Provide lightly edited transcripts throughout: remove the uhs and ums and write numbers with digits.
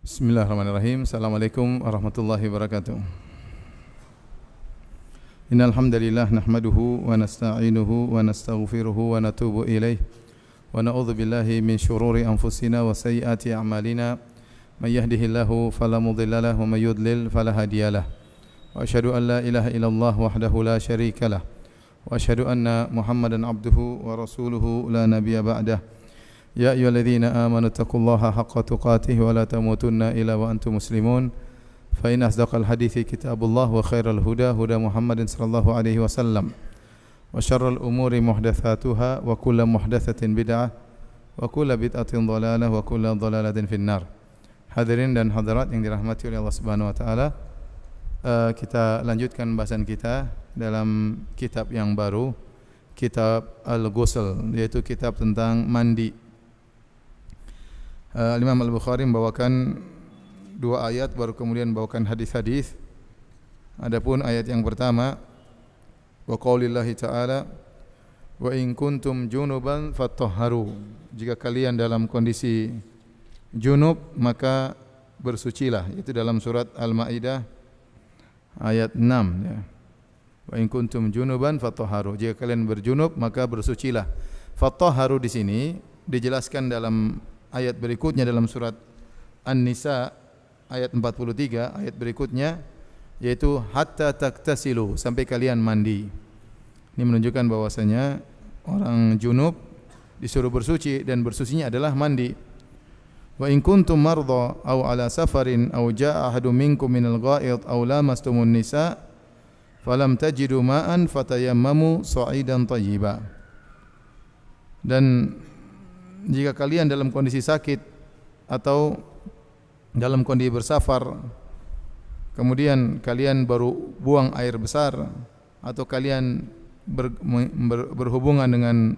Bismillahirrahmanirrahim. Assalamualaikum warahmatullahi wabarakatuh. Innal hamdalillah nahmaduhu wa nasta'inuhu wa nastaghfiruhu wa natubu ilaih wa na'udzu billahi min shururi anfusina wa sayyiati a'malina. May yahdihillahu fala mudilla lahu wa may yudlil fala hadiyalah. Wa asyhadu an la ilaha illallah wahdahu la syarikalah wa asyhadu anna Muhammadan abduhu wa rasuluhu la nabiyya ba'dah. Ya ayyuhalladzina amanu taqullaha haqqa tuqatih wa la tamutunna illa wa antum muslimun. Fa inna asdaqal hadithi kitabullah wa khairal huda huda Muhammadin sallallahu alaihi wasallam. Wa syarrul umuri muhdatsatuha wa kullu muhdatsatin bid'ah wa kullu bid'atin dhalalah wa kullu dhalalatin finnar. Hadirin dan hadirat yang dirahmati oleh Allah Subhanahu wa taala, kita lanjutkan bahasan kita dalam kitab yang baru, kitab Al-Ghusl, yaitu kitab tentang mandi. Imam Al-Bukhari membawakan dua ayat, baru kemudian membawakan hadis-hadis. Adapun ayat yang pertama, wa qaulillahi ta'ala wa in kuntum junuban fatahharu, jika kalian dalam kondisi junub maka bersucilah. Itu dalam surat Al-Maidah ayat 6 ya. Wa in kuntum junuban fatahharu, jika kalian berjunub maka bersucilah. Fatahharu di sini dijelaskan dalam ayat berikutnya dalam surat An-Nisa ayat 43, ayat berikutnya yaitu hatta taktasilu, sampai kalian mandi. Ini menunjukkan bahwasanya orang junub disuruh bersuci dan bersucinya adalah mandi. Wa in kuntum mardha aw ala safarin aw jaa ahadun minkum minal gha'id aw lamastumun nisa falam tajidu ma'an fatayammamu sa'idan thayyiba. Dan jika kalian dalam kondisi sakit atau dalam kondisi bersafar, kemudian kalian baru buang air besar, atau kalian berhubungan dengan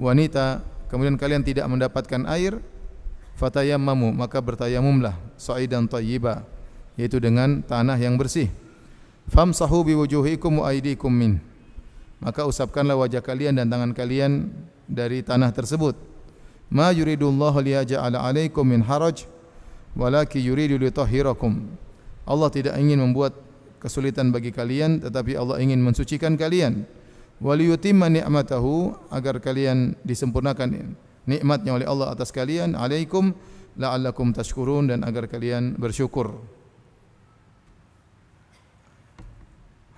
wanita, kemudian kalian tidak mendapatkan air, fatayammamu, maka bertayamumlah, sa'idan thayyiba, yaitu dengan tanah yang bersih. Famsahu biwujuhikum wa aydikum min, maka usapkanlah wajah kalian dan tangan kalian dari tanah tersebut. Ma yuridullahu liyaj'ala 'alaikum min haraj walakin yuridu litahhirakum. Allah tidak ingin membuat kesulitan bagi kalian, tetapi Allah ingin mensucikan kalian. Wa liyutimma ni'matahu, agar kalian disempurnakan nikmatnya oleh Allah atas kalian, 'alaikum la'allakum tashkurun, dan agar kalian bersyukur.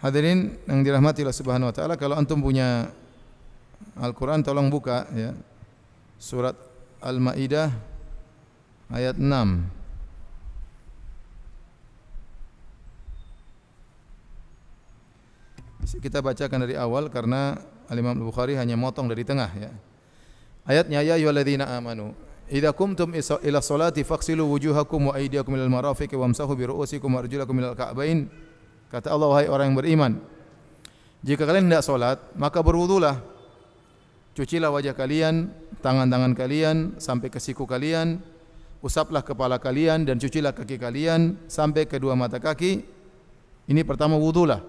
Hadirin yang dirahmati Allah Subhanahu wa taala, kalau antum punya Al-Qur'an tolong buka ya. Surat Al-Maidah ayat 6. Kita bacakan dari awal karena Al-Imam Al-Bukhari hanya motong dari tengah ya. Ayatnya, ya ayyuhalladzina amanu idza qumtum ila sholati faghsilu wujuhakum wa aydiyakum ilal marafiqi wamsahu bi ru'usikum wa arjulakum ilal ka'bain. Kata Allah, wahai orang yang beriman, jika kalian hendak salat maka berwudulah, cucilah wajah kalian, tangan-tangan kalian sampai ke siku kalian, usaplah kepala kalian dan cucilah kaki kalian sampai kedua mata kaki. Ini pertama wudulah.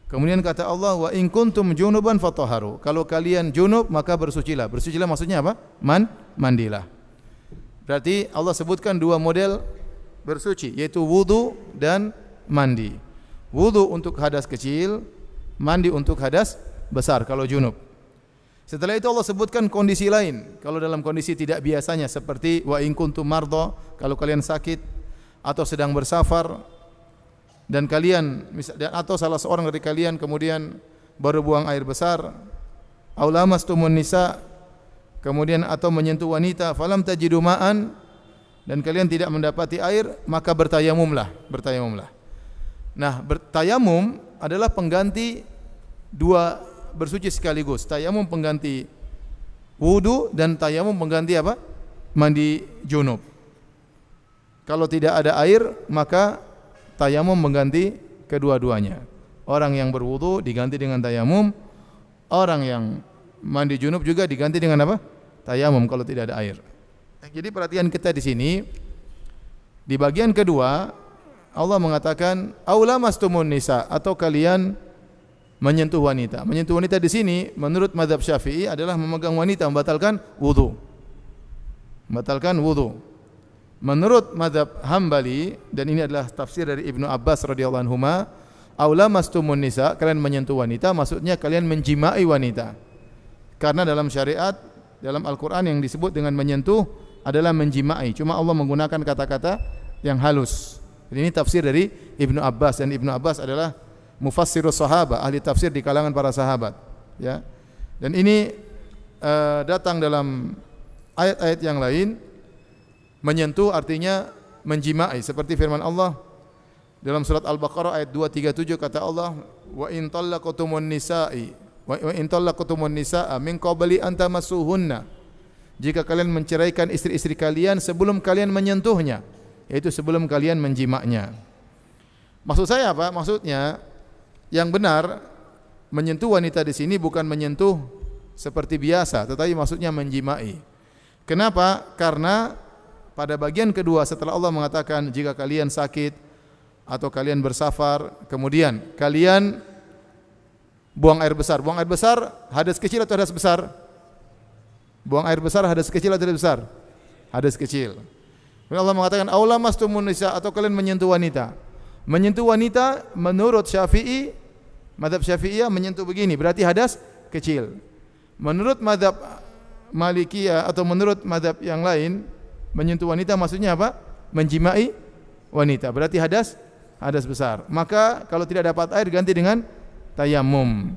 Kemudian kata Allah, wa in kuntum junuban fatahharu, kalau kalian junub maka bersucilah. Bersucilah maksudnya apa? Mandilah. Berarti Allah sebutkan dua model bersuci, yaitu wudu dan mandi. Wudu untuk hadas kecil, mandi untuk hadas besar kalau junub. Setelah itu Allah sebutkan kondisi lain. Kalau dalam kondisi tidak biasanya, seperti wa in kuntum mardha, kalau kalian sakit atau sedang bersafar, dan kalian atau salah seorang dari kalian kemudian baru buang air besar, aw lamastumun nisa, kemudian atau menyentuh wanita, falam tajidu ma'an, dan kalian tidak mendapati air, maka bertayamumlah. Nah, bertayamum adalah pengganti dua bersuci sekaligus. Tayamum pengganti wudu dan tayamum pengganti apa? Mandi junub. Kalau tidak ada air maka tayamum mengganti kedua-duanya. Orang yang berwudu diganti dengan tayamum, orang yang mandi junub juga diganti dengan apa? Tayamum kalau tidak ada air. Jadi perhatian kita di sini, di bagian kedua Allah mengatakan aula mastumun nisa, atau kalian menyentuh wanita. Menyentuh wanita di sini menurut mazhab Syafi'i adalah memegang wanita, membatalkan wudu. Menurut mazhab Hambali, dan ini adalah tafsir dari Ibnu Abbas radhiyallahu anhuma, aula mastumun nisa, kalian menyentuh wanita, maksudnya kalian menjimai wanita. Karena dalam syariat, dalam Al-Qur'an yang disebut dengan menyentuh adalah menjimai. Cuma Allah menggunakan kata-kata yang halus. Jadi ini tafsir dari Ibnu Abbas, dan Ibnu Abbas adalah mufassirus sahabah, ahli tafsir di kalangan para sahabat, ya. Dan ini datang dalam ayat-ayat yang lain. Menyentuh artinya menjimai, seperti firman Allah dalam surat Al-Baqarah ayat 237, kata Allah, wa in talaqtumun nisaa min qabli an tamassuhunna, jika kalian menceraikan istri-istri kalian sebelum kalian menyentuhnya, yaitu sebelum kalian menjimaknya. Maksud saya apa? Maksudnya yang benar menyentuh wanita di sini bukan menyentuh seperti biasa, tetapi maksudnya menjimai. Kenapa? Karena pada bagian kedua setelah Allah mengatakan jika kalian sakit atau kalian bersafar, kemudian kalian buang air besar. Buang air besar hadas kecil atau hadas besar? Buang air besar hadas kecil atau hadas besar? Hadas kecil. Kemudian Allah mengatakan aula mastumun nisa, atau kalian menyentuh wanita. Menyentuh wanita menurut Syafi'i, mazhab Syafi'iyah, menyentuh begini berarti hadas kecil. Menurut mazhab Malikiyah atau menurut mazhab yang lain, menyentuh wanita maksudnya apa? Menjimai wanita. Berarti hadas besar. Maka kalau tidak dapat air ganti dengan tayamum.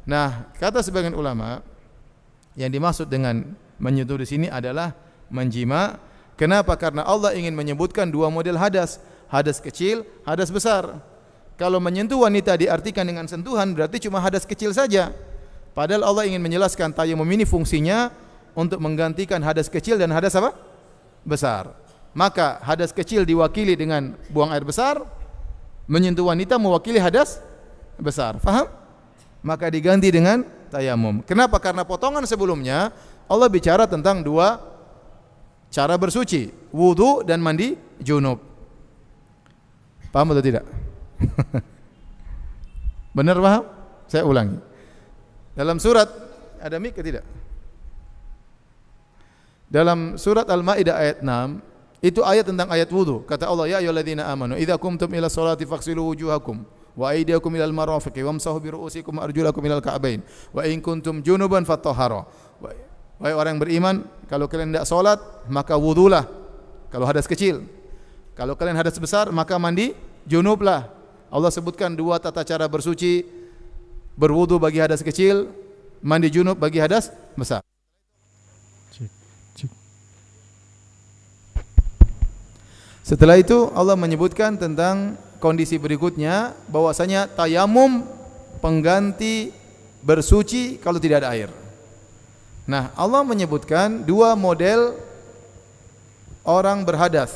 Nah, kata sebagian ulama, yang dimaksud dengan menyentuh di sini adalah menjima. Kenapa? Karena Allah ingin menyebutkan dua model hadas, hadas kecil, hadas besar. Kalau menyentuh wanita diartikan dengan sentuhan berarti cuma hadas kecil saja. Padahal Allah ingin menjelaskan tayamum ini fungsinya untuk menggantikan hadas kecil dan hadas apa? Besar. Maka hadas kecil diwakili dengan buang air besar, menyentuh wanita mewakili hadas besar. Faham? Maka diganti dengan tayamum. Kenapa? Karena potongan sebelumnya Allah bicara tentang dua cara bersuci, wudu dan mandi junub. Paham atau tidak? Benar paham? Saya ulangi. Dalam surat ada mik atau tidak? Dalam surat Al-Maidah ayat 6, itu ayat tentang ayat wudu. Kata Allah, ya ayyuhalladzina amanu idza qumtum ila sholati faghsilu wujuhakum wa aydiyakum ilal marafiqi wamsahu bi ru'usikum wa arjulakum ilal ka'bain wa in kuntum junuban fatahharu. Wahai orang yang beriman, kalau kalian hendak salat maka wudulah kalau hadas kecil. Kalau kalian hadas besar maka mandi junublah. Allah sebutkan dua tata cara bersuci, berwudu bagi hadas kecil, mandi junub bagi hadas besar. Setelah itu Allah menyebutkan tentang kondisi berikutnya, bahwasanya tayamum pengganti bersuci kalau tidak ada air. Nah, Allah menyebutkan dua model orang berhadas.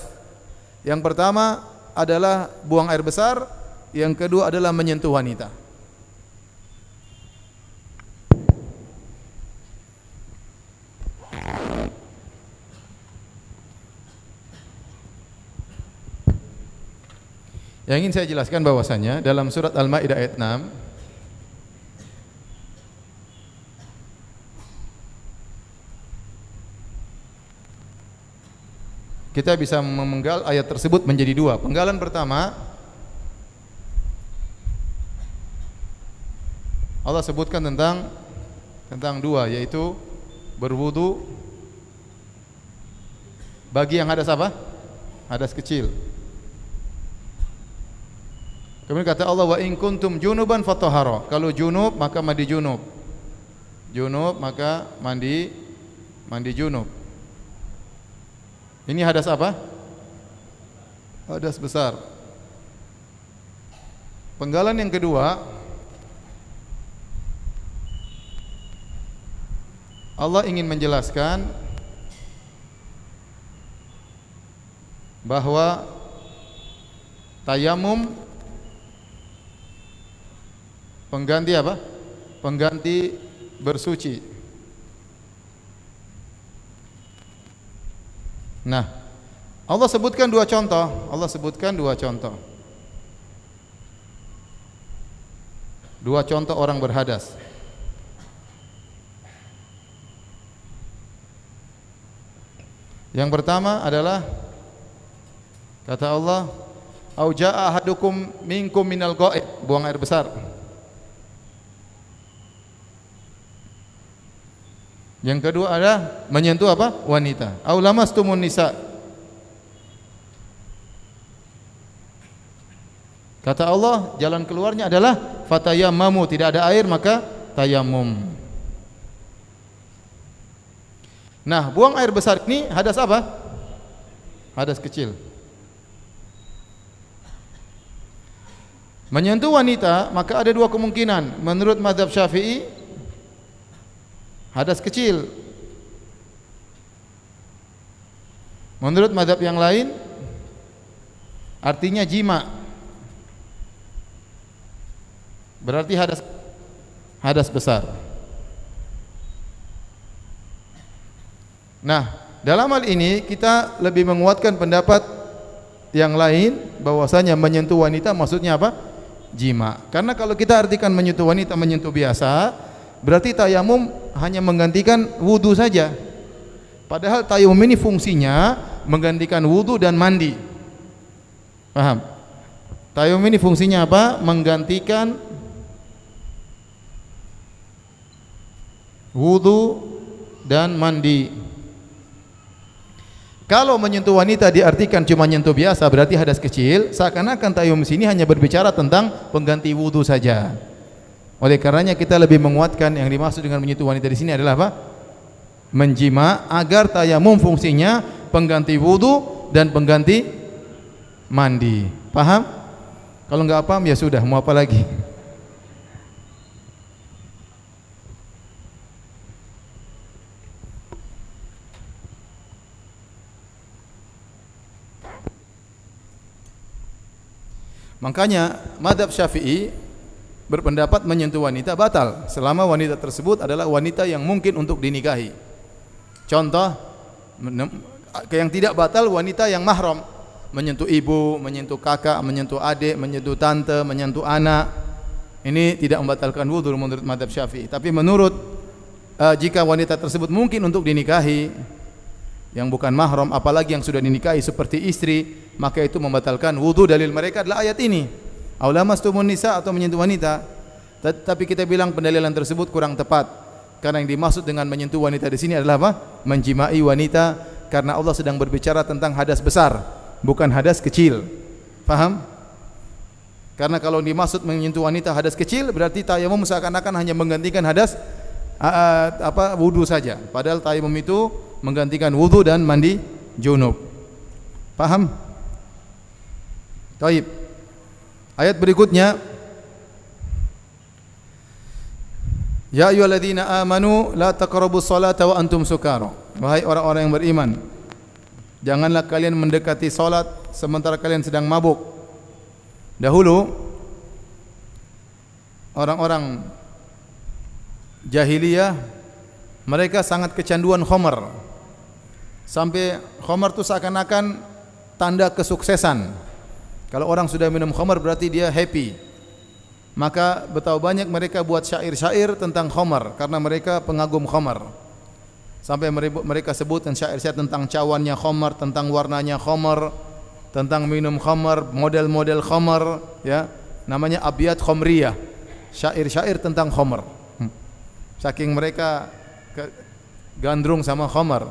Yang pertama adalah buang air besar, yang kedua adalah menyentuh wanita. Yang ingin saya jelaskan bahwasanya dalam surat Al-Maidah ayat 6 kita bisa memenggal ayat tersebut menjadi dua. Penggalan pertama, Allah sebutkan tentang dua, yaitu berwudu bagi yang hadas apa? Hadas kecil. Kemudian kata Allah, wa in kuntum junuban fatahharu. Kalau junub maka mandi junub. Junub maka mandi junub. Ini hadas apa? Hadas besar. Penggalan yang kedua, Allah ingin menjelaskan bahwa tayamum pengganti apa? Pengganti bersuci. Nah, Allah sebutkan dua contoh. Dua contoh orang berhadas. Yang pertama adalah Kata Allah, "Au jaa ahadukum minkum minal ghaib," buang air besar. Yang kedua adalah menyentuh apa? Wanita. Au lamastumun nisa. Kata Allah, jalan keluarnya adalah fatayammamu, tidak ada air maka tayamum. Nah, buang air besar ini hadas apa? Hadas kecil. Menyentuh wanita maka ada dua kemungkinan. Menurut mazhab Syafi'i, hadas kecil. Menurut mazhab yang lain, artinya jima. Berarti hadas besar. Nah, dalam hal ini kita lebih menguatkan pendapat yang lain bahwasanya menyentuh wanita maksudnya apa? Jima. Karena kalau kita artikan menyentuh wanita menyentuh biasa, berarti tayamum hanya menggantikan wudu saja. Padahal tayamum ini fungsinya menggantikan wudu dan mandi. Paham? Tayamum ini fungsinya apa? Menggantikan wudu dan mandi. Kalau menyentuh wanita diartikan cuma nyentuh biasa, berarti hadas kecil, seakan-akan tayamum sini hanya berbicara tentang pengganti wudu saja. Oleh karenanya kita lebih menguatkan yang dimaksud dengan menyentuh wanita di sini adalah apa? Menjima, agar tayamum fungsinya pengganti wudu dan pengganti mandi. Paham? Kalau enggak paham ya sudah, mau apa lagi? Makanya mazhab Syafi'i berpendapat menyentuh wanita batal selama wanita tersebut adalah wanita yang mungkin untuk dinikahi. Contoh yang tidak batal wanita yang mahram, menyentuh ibu, menyentuh kakak, menyentuh adik, menyentuh tante, menyentuh anak. Ini tidak membatalkan wudu menurut mazhab Syafi'i. Tapi menurut jika wanita tersebut mungkin untuk dinikahi yang bukan mahram, apalagi yang sudah dinikahi seperti istri, maka itu membatalkan wudu. Dalil mereka adalah ayat ini, au lamastumun nisa, atau menyentuh wanita. Tapi kita bilang pendalilan tersebut kurang tepat, karena yang dimaksud dengan menyentuh wanita di sini adalah apa? Menjimai wanita, karena Allah sedang berbicara tentang hadas besar, bukan hadas kecil. Paham? Karena kalau dimaksud menyentuh wanita hadas kecil, berarti tayamum seakan-akan hanya menggantikan hadas wudu saja. Padahal tayamum itu menggantikan wudu dan mandi junub. Paham? Baik. Ayat berikutnya, ya ayyuhalladzina amanu la taqrabus salata wa antum sukara. Wahai orang-orang yang beriman, janganlah kalian mendekati salat sementara kalian sedang mabuk. Dahulu orang-orang jahiliyah mereka sangat kecanduan khamar. Sampai khamar itu seakan-akan tanda kesuksesan. Kalau orang sudah minum khamar berarti dia happy. Maka betapa banyak mereka buat syair-syair tentang khamar karena mereka pengagum khamar. Sampai mereka sebutkan syair-syair tentang cawannya khamar, tentang warnanya khamar, tentang minum khamar, model-model khamar, ya. Namanya abyat khamriyah. Syair-syair tentang khamar. Saking mereka gandrung sama khamar.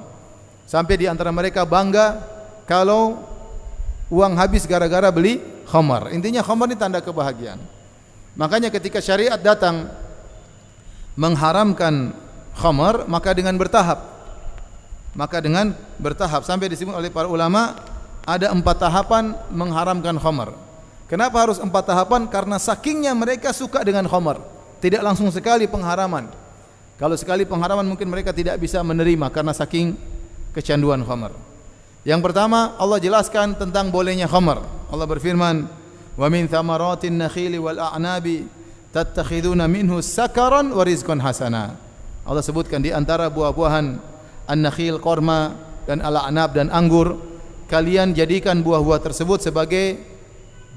Sampai di antara mereka bangga kalau uang habis gara-gara beli khamar. Intinya khamar ini tanda kebahagiaan. Makanya ketika syariat datang mengharamkan khamar, maka dengan bertahap. Sampai disebut oleh para ulama ada 4 tahapan mengharamkan khamar. Kenapa harus 4 tahapan? Karena sakingnya mereka suka dengan khamar. Tidak langsung sekali pengharaman. Kalau sekali pengharaman mungkin mereka tidak bisa menerima karena saking kecanduan khamar. Yang pertama, Allah jelaskan tentang bolehnya khamar. Allah berfirman, "Wa min thamaratin nakhili wal a'nabi tattakhiduna minhu sakaran wa rizqan hasana." Allah sebutkan di antara buah-buahan an-nakhil, korma, dan al-a'nab dan anggur, kalian jadikan buah-buah tersebut sebagai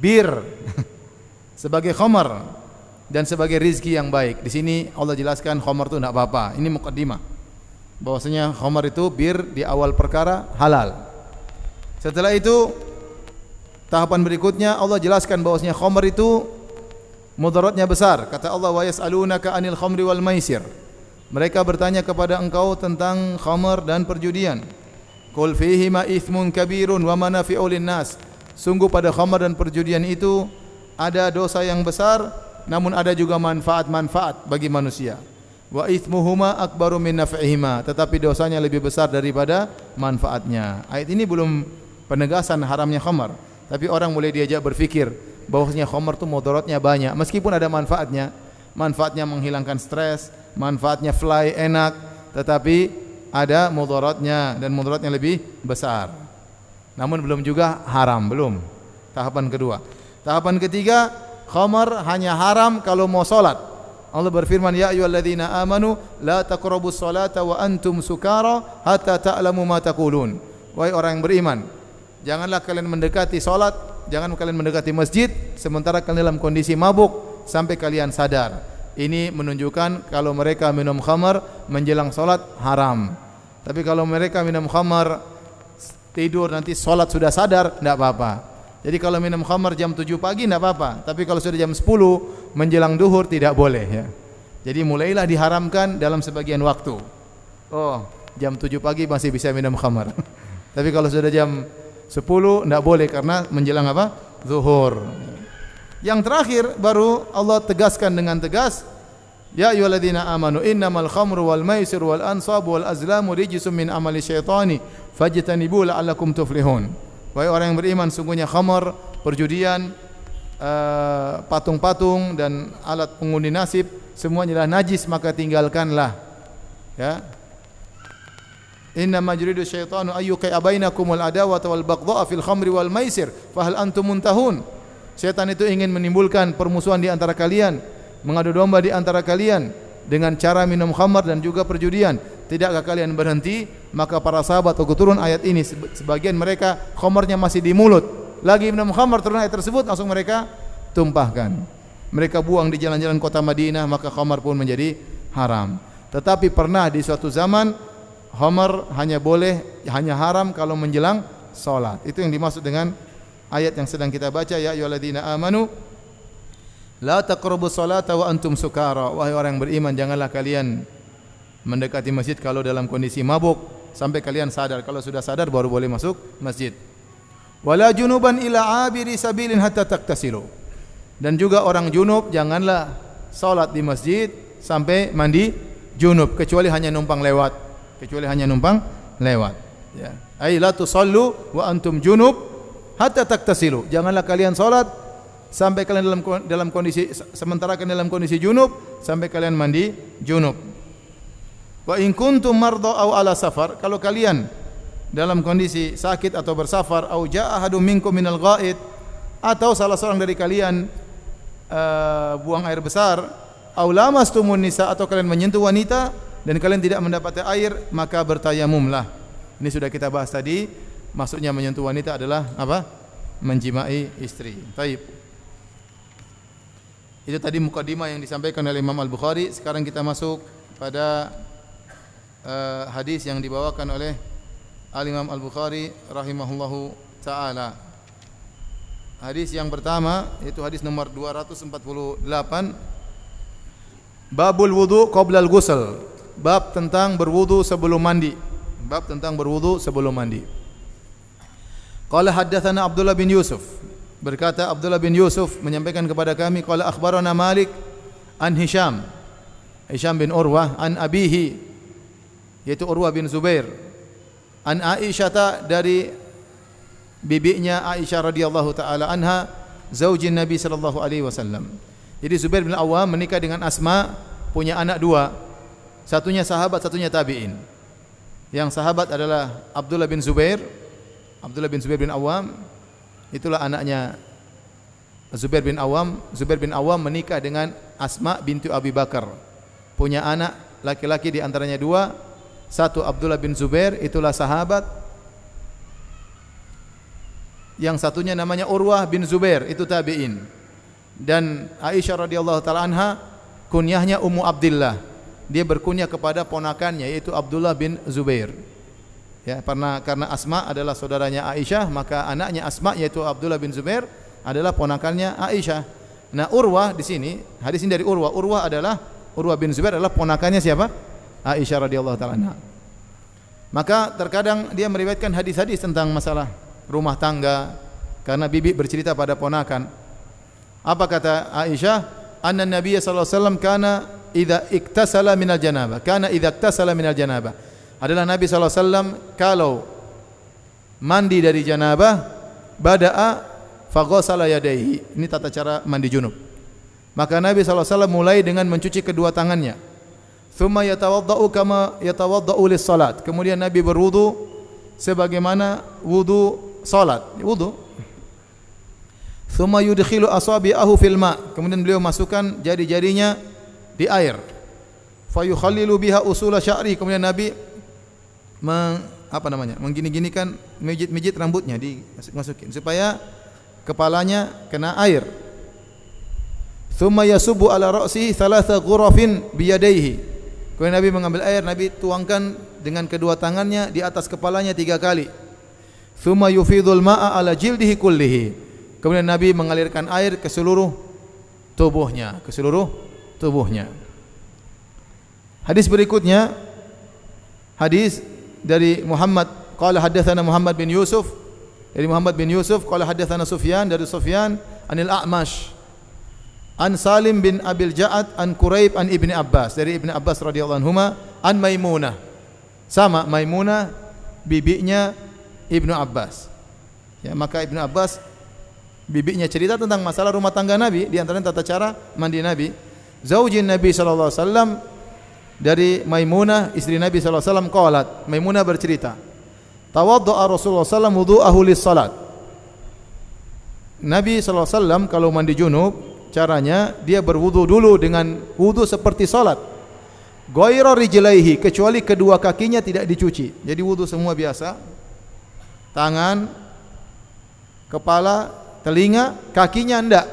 bir, sebagai khamar dan sebagai rizki yang baik. Di sini Allah jelaskan khamar itu tidak apa-apa. Ini mukaddimah. Bahwasanya khamar itu bir di awal perkara halal. Setelah itu Tahapan berikutnya Allah jelaskan bahwasanya khamr itu mudaratnya besar. Kata Allah, wa yas'alunaka 'anil khamri wal maisir. Mereka bertanya kepada engkau tentang khamr dan perjudian. Qul fihima ithmun kabirun wa manafi'u lin-nas. Sungguh pada khamr dan perjudian itu ada dosa yang besar, namun ada juga manfaat-manfaat bagi manusia. Wa ithmuhuma akbaru min naf'ihima. Tetapi dosanya lebih besar daripada manfaatnya. Ayat ini belum penegasan haramnya khamr, tapi orang mulai diajak berfikir bahwasanya khamr itu mudaratnya banyak, meskipun ada manfaatnya. Manfaatnya menghilangkan stres, manfaatnya fly enak, tetapi ada mudaratnya dan mudaratnya lebih besar. Namun belum juga haram, belum. Tahapan kedua. Tahapan ketiga, khamr hanya haram kalau mau salat. Allah berfirman, ya ayyuhalladzina amanu la taqrabus salata wa antum sukara hatta ta'lamu ma taqulun. Wahai orang yang beriman, janganlah kalian mendekati salat, jangan kalian mendekati masjid sementara kalian dalam kondisi mabuk sampai kalian sadar. Ini menunjukkan kalau mereka minum khamr menjelang salat haram. Tapi kalau mereka minum khamr tidur nanti salat sudah sadar, tidak apa-apa. Jadi kalau minum khamr jam 7 pagi tidak apa-apa, tapi kalau sudah jam 10 menjelang duhur tidak boleh ya. Jadi mulailah diharamkan dalam sebagian waktu. Oh, jam 7 pagi masih bisa minum khamr. Tapi kalau sudah jam 10 tidak boleh karena menjelang apa? Zuhur. Yang terakhir baru Allah tegaskan dengan tegas, ya ayyuhalladzina amanu innamal khamru wal maisir wal ansabu wal azlamu rijsun min amali syaitani fajtanibu la'allakum tuflihun. Wahai orang yang beriman, sungguhnya khamr, perjudian, patung-patung dan alat pengundi nasib semuanya adalah najis, maka tinggalkanlah. Ya. Innama yuridu syaitanu ayyuqi'a bainakumul adawata wal baghdha'a fil khamri wal maisir fahal antum muntahun. Setan itu ingin menimbulkan permusuhan di antara kalian, mengadu domba di antara kalian dengan cara minum khamr dan juga perjudian. Tidakkah kalian berhenti? Maka para sahabat waktu turun ayat ini, sebagian mereka khamrnya masih di mulut, lagi minum khamr, turun ayat tersebut langsung mereka tumpahkan. Mereka buang di jalan-jalan kota Madinah, maka khamr pun menjadi haram. Tetapi pernah di suatu zaman khamr hanya haram kalau menjelang salat. Itu yang dimaksud dengan ayat yang sedang kita baca, ya ayyuhalladzina amanu la taqrabus salata wa antum sukara. Wahai orang yang beriman, janganlah kalian mendekati masjid kalau dalam kondisi mabuk sampai kalian sadar. Kalau sudah sadar baru boleh masuk masjid. Wala junuban ila abiri sabilin hatta taktasilu. Dan juga orang junub janganlah salat di masjid sampai mandi junub, kecuali hanya numpang lewat. Ya. Ai la tusallu wa antum junub hatta taktasilu. Janganlah kalian salat sampai kalian dalam kondisi, sementara kalian dalam kondisi junub, sampai kalian mandi junub. Wa in kuntum marda aw ala safar, kalau kalian dalam kondisi sakit atau bersafar, au jaa ahadum minkum minal ghaid, atau salah seorang dari kalian buang air besar, au lamastumun nisa, atau kalian menyentuh wanita dan kalian tidak mendapati air, maka bertayamumlah. Ini sudah kita bahas tadi, maksudnya menyentuh wanita adalah apa? Menjimai istri. Baik. Itu tadi mukadimah yang disampaikan oleh Imam Al-Bukhari. Sekarang kita masuk pada hadis yang dibawakan oleh Al-Imam Al-Bukhari rahimahullahu ta'ala. Hadis yang pertama yaitu hadis nomor 248, Babul wudu qabla al-ghusl. Bab tentang berwudu sebelum mandi. Qala haddatsana Abdullah bin Yusuf. Berkata Abdullah bin Yusuf menyampaikan kepada kami, qala akhbarana Malik an Hisham bin Urwah an abihi, yaitu Urwah bin Zubair, an Aisyah, dari bibinya Aisyah radhiyallahu taala anha, zaujin Nabi sallallahu alaihi wasallam. Jadi Zubair bin Awam menikah dengan Asma, punya anak dua, satunya sahabat, satunya tabi'in. Yang sahabat adalah Abdullah bin Zubair bin Awam, itulah anaknya Zubair bin Awam. Zubair bin Awam menikah dengan Asma bintu Abi Bakar, punya anak laki-laki di antaranya dua, satu Abdullah bin Zubair, itulah sahabat. Yang satunya namanya Urwah bin Zubair, itu tabi'in. Dan Aisyah radhiyallahu taala anha kunyahnya Ummu Abdillah. Dia berkunyah kepada ponakannya yaitu Abdullah bin Zubair. Ya, karena Asma adalah saudaranya Aisyah, maka anaknya Asma yaitu Abdullah bin Zubair adalah ponakannya Aisyah. Nah, Urwah di sini, hadis ini dari Urwah. Urwah bin Zubair adalah ponakannya siapa? Aisyah radhiyallahu taala anha. Maka terkadang dia meriwayatkan hadis-hadis tentang masalah rumah tangga karena bibi bercerita pada ponakan. Apa kata Aisyah? Anna Nabiy sallallahu alaihi wasallam kana idza iktasala minal janabah. Adalah Nabi sallallahu alaihi wasallam kalau mandi dari janabah bada'a faghasala yadayhi. Ini tata cara mandi junub. Maka Nabi sallallahu alaihi wasallam mulai dengan mencuci kedua tangannya. Tsumma yatawaddau kama yatawaddau lis-salat. Kemudian Nabi berwudu sebagaimana wudu salat. Wudu. Tsumma yudkhilu asabi'ahu fil ma'. Kemudian beliau masukkan jari-jarinya di air. Fa yukhallilu biha usula sya'ri. Kemudian Nabi menggini-ginikan, mijit-mijit rambutnya, dimasukin supaya kepalanya kena air. Tsumma yasubbu ala ra'sihi thalatha ghurafin biyadayhi. Kemudian Nabi mengambil air, Nabi tuangkan dengan kedua tangannya di atas kepalanya 3 kali. Tsumma yufidul ma'a ala jildihi kullihi. Kemudian Nabi mengalirkan air ke seluruh tubuhnya, Hadis berikutnya, hadis dari Muhammad, qala haddatsana Muhammad bin Yusuf, dari Muhammad bin Yusuf qala haddatsana Sufyan, dari Sufyan anil A'mash an Salim bin Abil Ja'ad an Quraib an Ibni Abbas, dari Ibni Abbas radhiyallahu anhuma an Maimunah. Sama, Maimunah bibinya Ibnu Abbas. Ya, maka Ibnu Abbas bibinya cerita tentang masalah rumah tangga Nabi, di antaranya tata cara mandi Nabi. Zaujin Nabi sallallahu alaihi wasallam, dari Maimunah istri Nabi sallallahu alaihi wasallam, qalat, Maimunah bercerita, tawaddaa Rasulullah sallallahu alaihi wasallam wudu'ahu lis-salat. Nabi sallallahu alaihi wasallam kalau mandi junub, caranya dia berwudu dulu dengan wudu seperti salat. Ghairu rijlaihi, kecuali kedua kakinya tidak dicuci. Jadi wudu semua biasa. Tangan, kepala, telinga, kakinya enggak.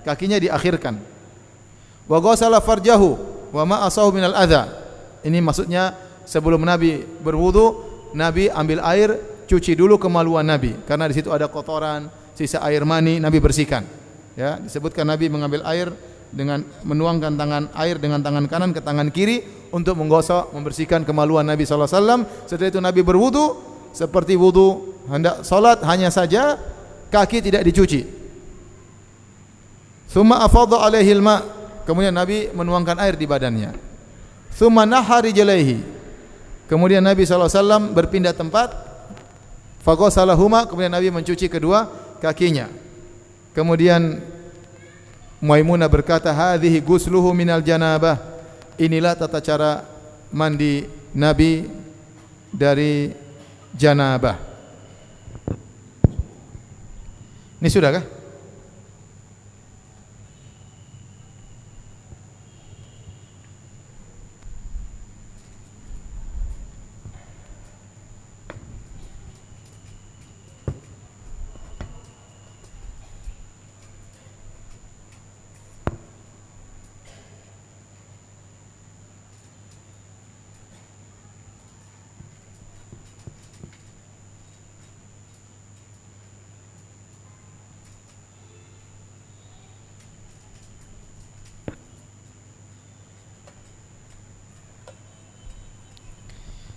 Kakinya diakhirkan. Wa ghasala farjahu wa ma asahu minal adha. Ini maksudnya sebelum Nabi berwudu, Nabi ambil air, cuci dulu kemaluan Nabi, karena di situ ada kotoran, sisa air mani, Nabi bersihkan. Ya, disebutkan Nabi mengambil air dengan menuangkan air dengan tangan kanan ke tangan kiri untuk menggosok, membersihkan kemaluan Nabi sallallahu alaihi wasallam. Setelah itu Nabi berwudu seperti wudu hendak salat, hanya saja kaki tidak dicuci. Tsumma afadha alaihi al-ma'. Kemudian Nabi menuangkan air di badannya. Tsumma nahari jalaihi. Kemudian Nabi sallallahu alaihi wasallam berpindah tempat. Faghasalahuma, kemudian Nabi mencuci kedua kakinya. Kemudian Maimunah berkata, hadhihi ghusluhu minal janabah. Inilah tata cara mandi Nabi dari janabah. Ini sudah kah?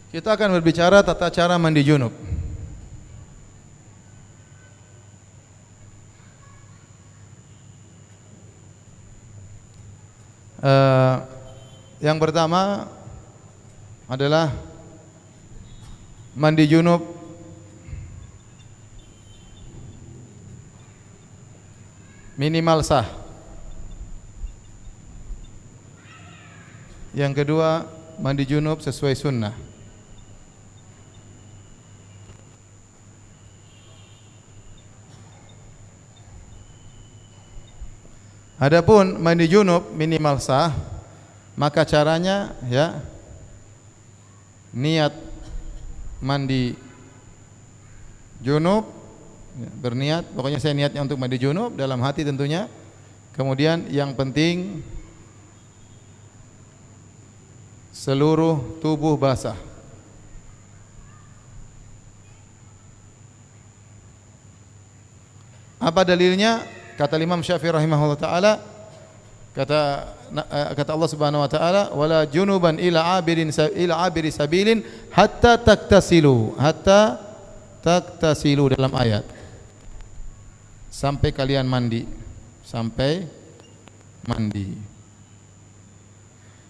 Kita akan berbicara tata cara mandi junub. Yang pertama adalah mandi junub minimal sah. Yang kedua, mandi junub sesuai sunnah. Adapun mandi junub minimal sah, maka caranya ya niat mandi junub, berniat, pokoknya saya niatnya untuk mandi junub dalam hati tentunya. Kemudian yang penting seluruh tubuh basah. Apa dalilnya? Kata Imam Syafi'i rahimahullah taala, kata Allah Subhanahu wa taala, wala junuban ila abiri sabilin hatta taktasilu dalam ayat. Sampai kalian mandi.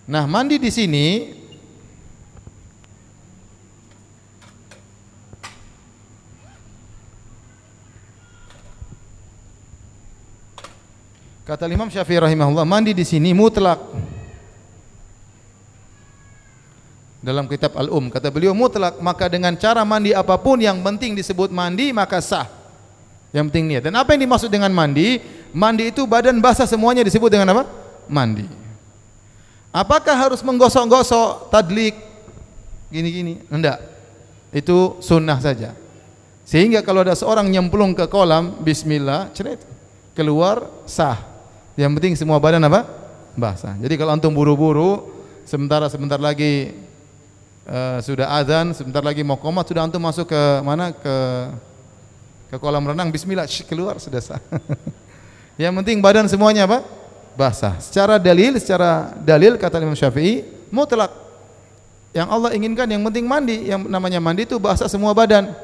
Nah, mandi di sini kata Imam Syafi'i rahimahullah, mandi di sini mutlak. Dalam kitab kata beliau mutlak, maka dengan cara mandi apapun yang penting disebut mandi maka sah. Yang penting niat. Dan apa yang dimaksud dengan mandi? Mandi itu badan basah semuanya disebut dengan apa? Mandi. Apakah harus menggosok-gosok, tadlik, gini-gini? Enggak. Itu sunnah saja. Sehingga kalau ada seorang nyemplung ke kolam, bismillah, ceret, keluar, sah. Yang penting semua badan apa? Basah. Jadi kalau antum buru-buru, sebentar lagi sudah azan, sebentar lagi mau qomat, sudah antum masuk ke mana? Ke kolam renang, bismillah, keluar, sudah sah. Yang penting badan semuanya apa? Basah. Secara dalil kata Imam Syafi'i mutlak. Yang Allah inginkan yang penting mandi. Yang namanya mandi itu basah semua badan.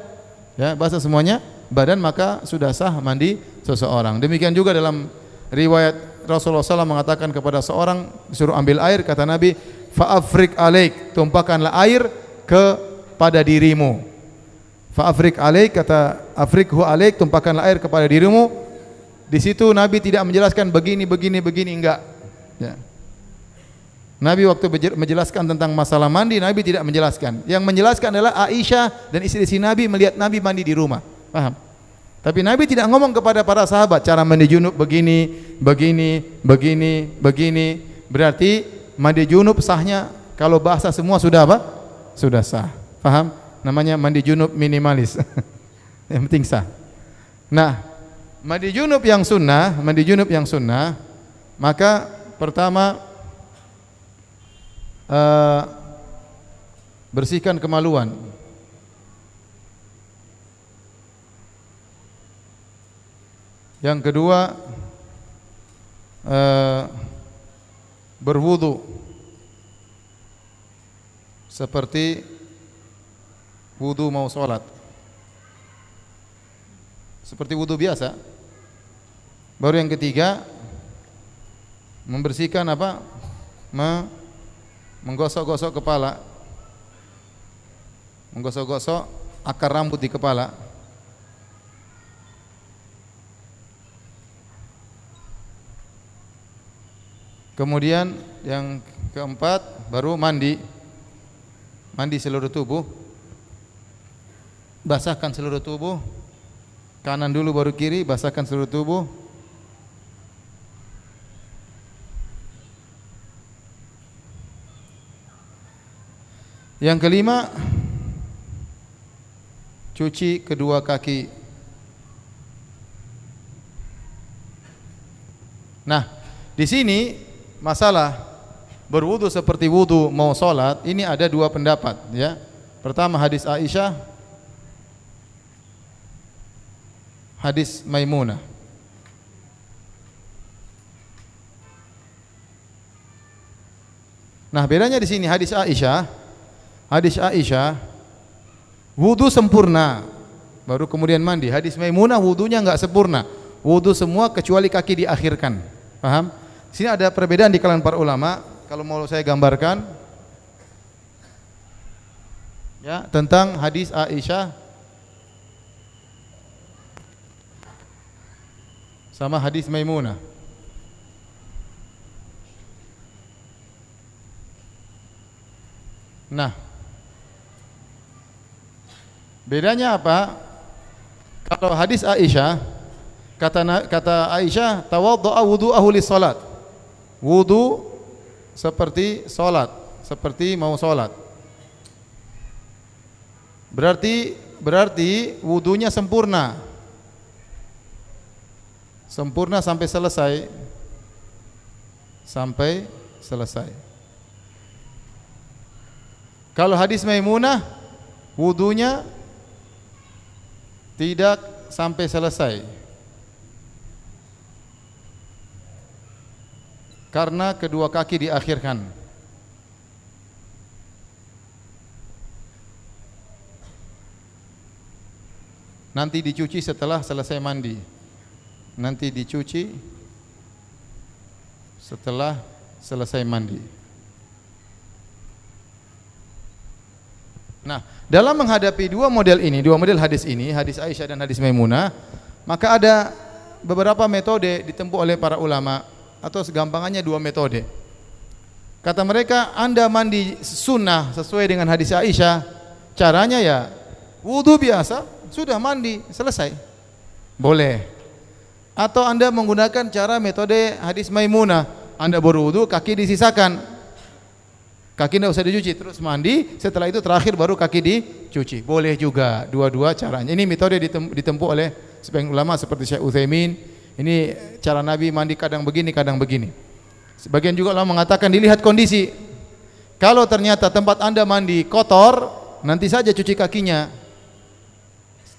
Ya, basah semuanya badan, maka sudah sah mandi seseorang. Demikian juga dalam riwayat Rasulullah SAW mengatakan kepada seorang disuruh ambil air, kata Nabi, fa'afrik alaik, tumpahkanlah air kepada dirimu. Fa'afrik alaik, kata afrikhu alaik, tumpahkanlah air kepada dirimu. Di situ Nabi tidak menjelaskan begini, enggak. Ya. Nabi waktu menjelaskan tentang masalah mandi, Nabi tidak menjelaskan. Yang menjelaskan adalah Aisyah dan istri Nabi melihat Nabi mandi di rumah. Paham? Tapi Nabi tidak ngomong kepada para sahabat cara mandi junub begini. Berarti mandi junub sahnya kalau basah semua sudah apa? Sudah sah. Paham? Namanya mandi junub minimalis. Yang penting sah. Nah, mandi junub yang sunnah, maka pertama bersihkan kemaluan. Yang kedua berwudu seperti wudu mau sholat, seperti wudu biasa. Baru yang ketiga membersihkan apa? Menggosok-gosok kepala, menggosok-gosok akar rambut di kepala. Kemudian yang keempat baru mandi seluruh tubuh, basahkan seluruh tubuh, kanan dulu baru kiri, basahkan seluruh tubuh. Yang kelima, cuci kedua kaki. Nah, di sini masalah berwudu seperti wudu mau sholat, ini ada dua pendapat, ya. Pertama hadis Aisyah, hadis Maimunah. Nah, bedanya di sini hadis Aisyah wudu sempurna baru kemudian mandi. Hadis Maimunah wudunya enggak sempurna, wudu semua kecuali kaki diakhirkan. Paham? Sini ada perbedaan di kalangan para ulama. Kalau mau saya gambarkan ya tentang hadis Aisyah sama hadis Maimunah. Nah, bedanya apa? Kalau hadis Aisyah, kata Aisyah, tawaddu'a wudu'ahu lis-salat. Wudu seperti salat, seperti mau salat. Berarti wudunya sempurna. Sempurna sampai selesai. Kalau hadis Maimunah, wudunya tidak sampai selesai. karena kedua kaki diakhirkan. Nanti dicuci setelah selesai mandi. Nanti dicuci setelah selesai mandi. Nah, dalam menghadapi dua model hadis ini, hadis Aisyah dan hadis Maimunah, maka ada beberapa metode ditempuh oleh para ulama, atau segampangannya dua metode. Kata mereka, Anda mandi sunnah sesuai dengan hadis Aisyah, caranya ya wudu biasa, sudah mandi, selesai. Boleh. Atau Anda menggunakan cara metode hadis Maimunah, Anda berwudu, kaki disisakan. Kaki tidak usah dicuci, terus mandi, setelah itu terakhir baru kaki dicuci. Boleh juga, dua-dua caranya. Ini metode ditempuh oleh sebagian ulama seperti Syekh Utsaimin. Ini cara Nabi mandi kadang begini, kadang begini. Sebagian juga ulama mengatakan dilihat kondisi. Kalau ternyata tempat Anda mandi kotor, nanti saja cuci kakinya.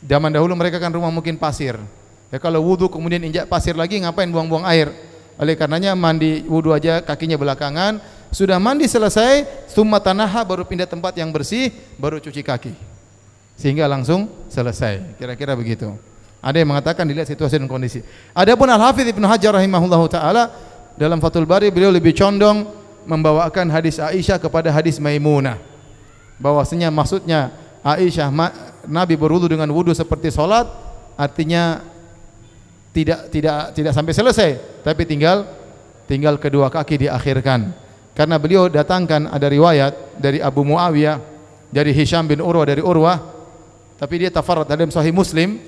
Zaman dahulu mereka kan rumah mungkin pasir. Ya kalau wudu kemudian injak pasir lagi, ngapain buang-buang air? Oleh karenanya mandi wudu aja kakinya belakangan. Sudah mandi selesai, summa tanaha, baru pindah tempat yang bersih, baru cuci kaki. Sehingga langsung selesai. Kira-kira begitu. Ada yang mengatakan dilihat situasi dan kondisi. Adapun Al-Hafidz Ibnu Hajar rahimahullahu taala dalam Fathul Bari, beliau lebih condong membawakan hadis Aisyah kepada hadis Maimunah. Bahwasanya maksudnya Aisyah Nabi berwudu dengan wudu seperti salat, artinya tidak sampai selesai, tapi tinggal kedua kaki diakhirkan. Karena beliau datangkan ada riwayat dari Abu Muawiyah, dari Hisham bin Urwah, dari Urwah, tapi dia tafarrad dalam Sahih Muslim.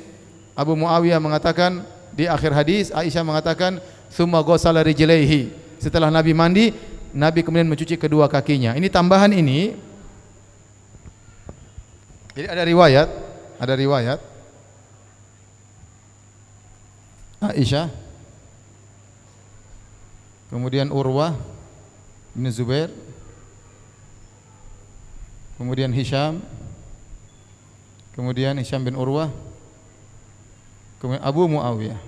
Abu Muawiyah mengatakan di akhir hadis, Aisyah mengatakan summa ghasala rijlaihi. Setelah Nabi mandi, Nabi kemudian mencuci kedua kakinya. Ini tambahan ini. Jadi ada riwayat Aisyah, kemudian Urwah bin Zubair, kemudian Hisham, kemudian Hisham bin Urwah, kemudian Abu Muawiyah.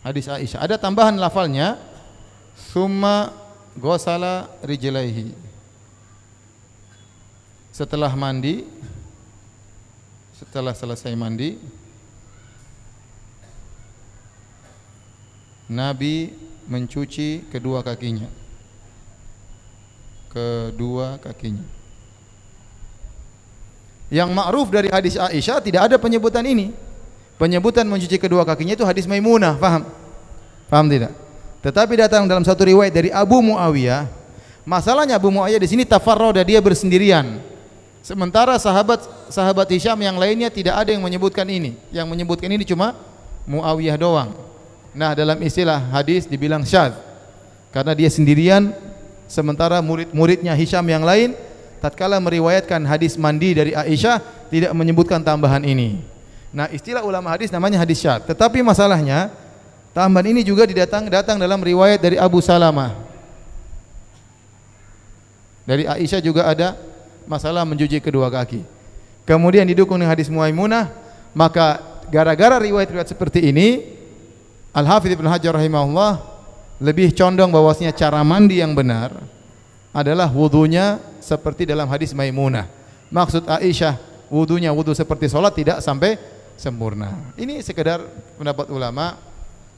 Hadis Aisyah. Ada tambahan lafalnya, summa ghasala rijlaihi. Setelah selesai mandi, Nabi mencuci kedua kakinya. Yang ma'ruf dari hadis Aisyah tidak ada penyebutan ini. Penyebutan mencuci kedua kakinya itu hadis Maimunah, paham tidak? Tetapi datang dalam satu riwayat dari Abu Muawiyah. Masalahnya Abu Muawiyah di sini tafarrada, dia bersendirian. Sementara sahabat Hisham yang lainnya tidak ada yang menyebutkan ini. Yang menyebutkan ini cuma Muawiyah doang. Nah, dalam istilah hadis dibilang syadz. Karena dia sendirian, sementara murid-muridnya Hisham yang lain tatkala meriwayatkan hadis mandi dari Aisyah tidak menyebutkan tambahan ini. Nah, istilah ulama hadis namanya hadis syadz. Tetapi masalahnya tambahan ini juga datang dalam riwayat dari Abu Salamah. Dari Aisyah juga ada masalah mencuci kedua kaki. Kemudian didukung dengan hadis Maimunah, maka gara-gara riwayat-riwayat seperti ini, Al-Hafidz Ibnu Hajar rahimahullah lebih condong bahwasanya cara mandi yang benar adalah wudunya seperti dalam hadis Maimunah. Maksud Aisyah, wudunya wudu seperti salat, tidak sampai sempurna. Ini sekedar pendapat ulama.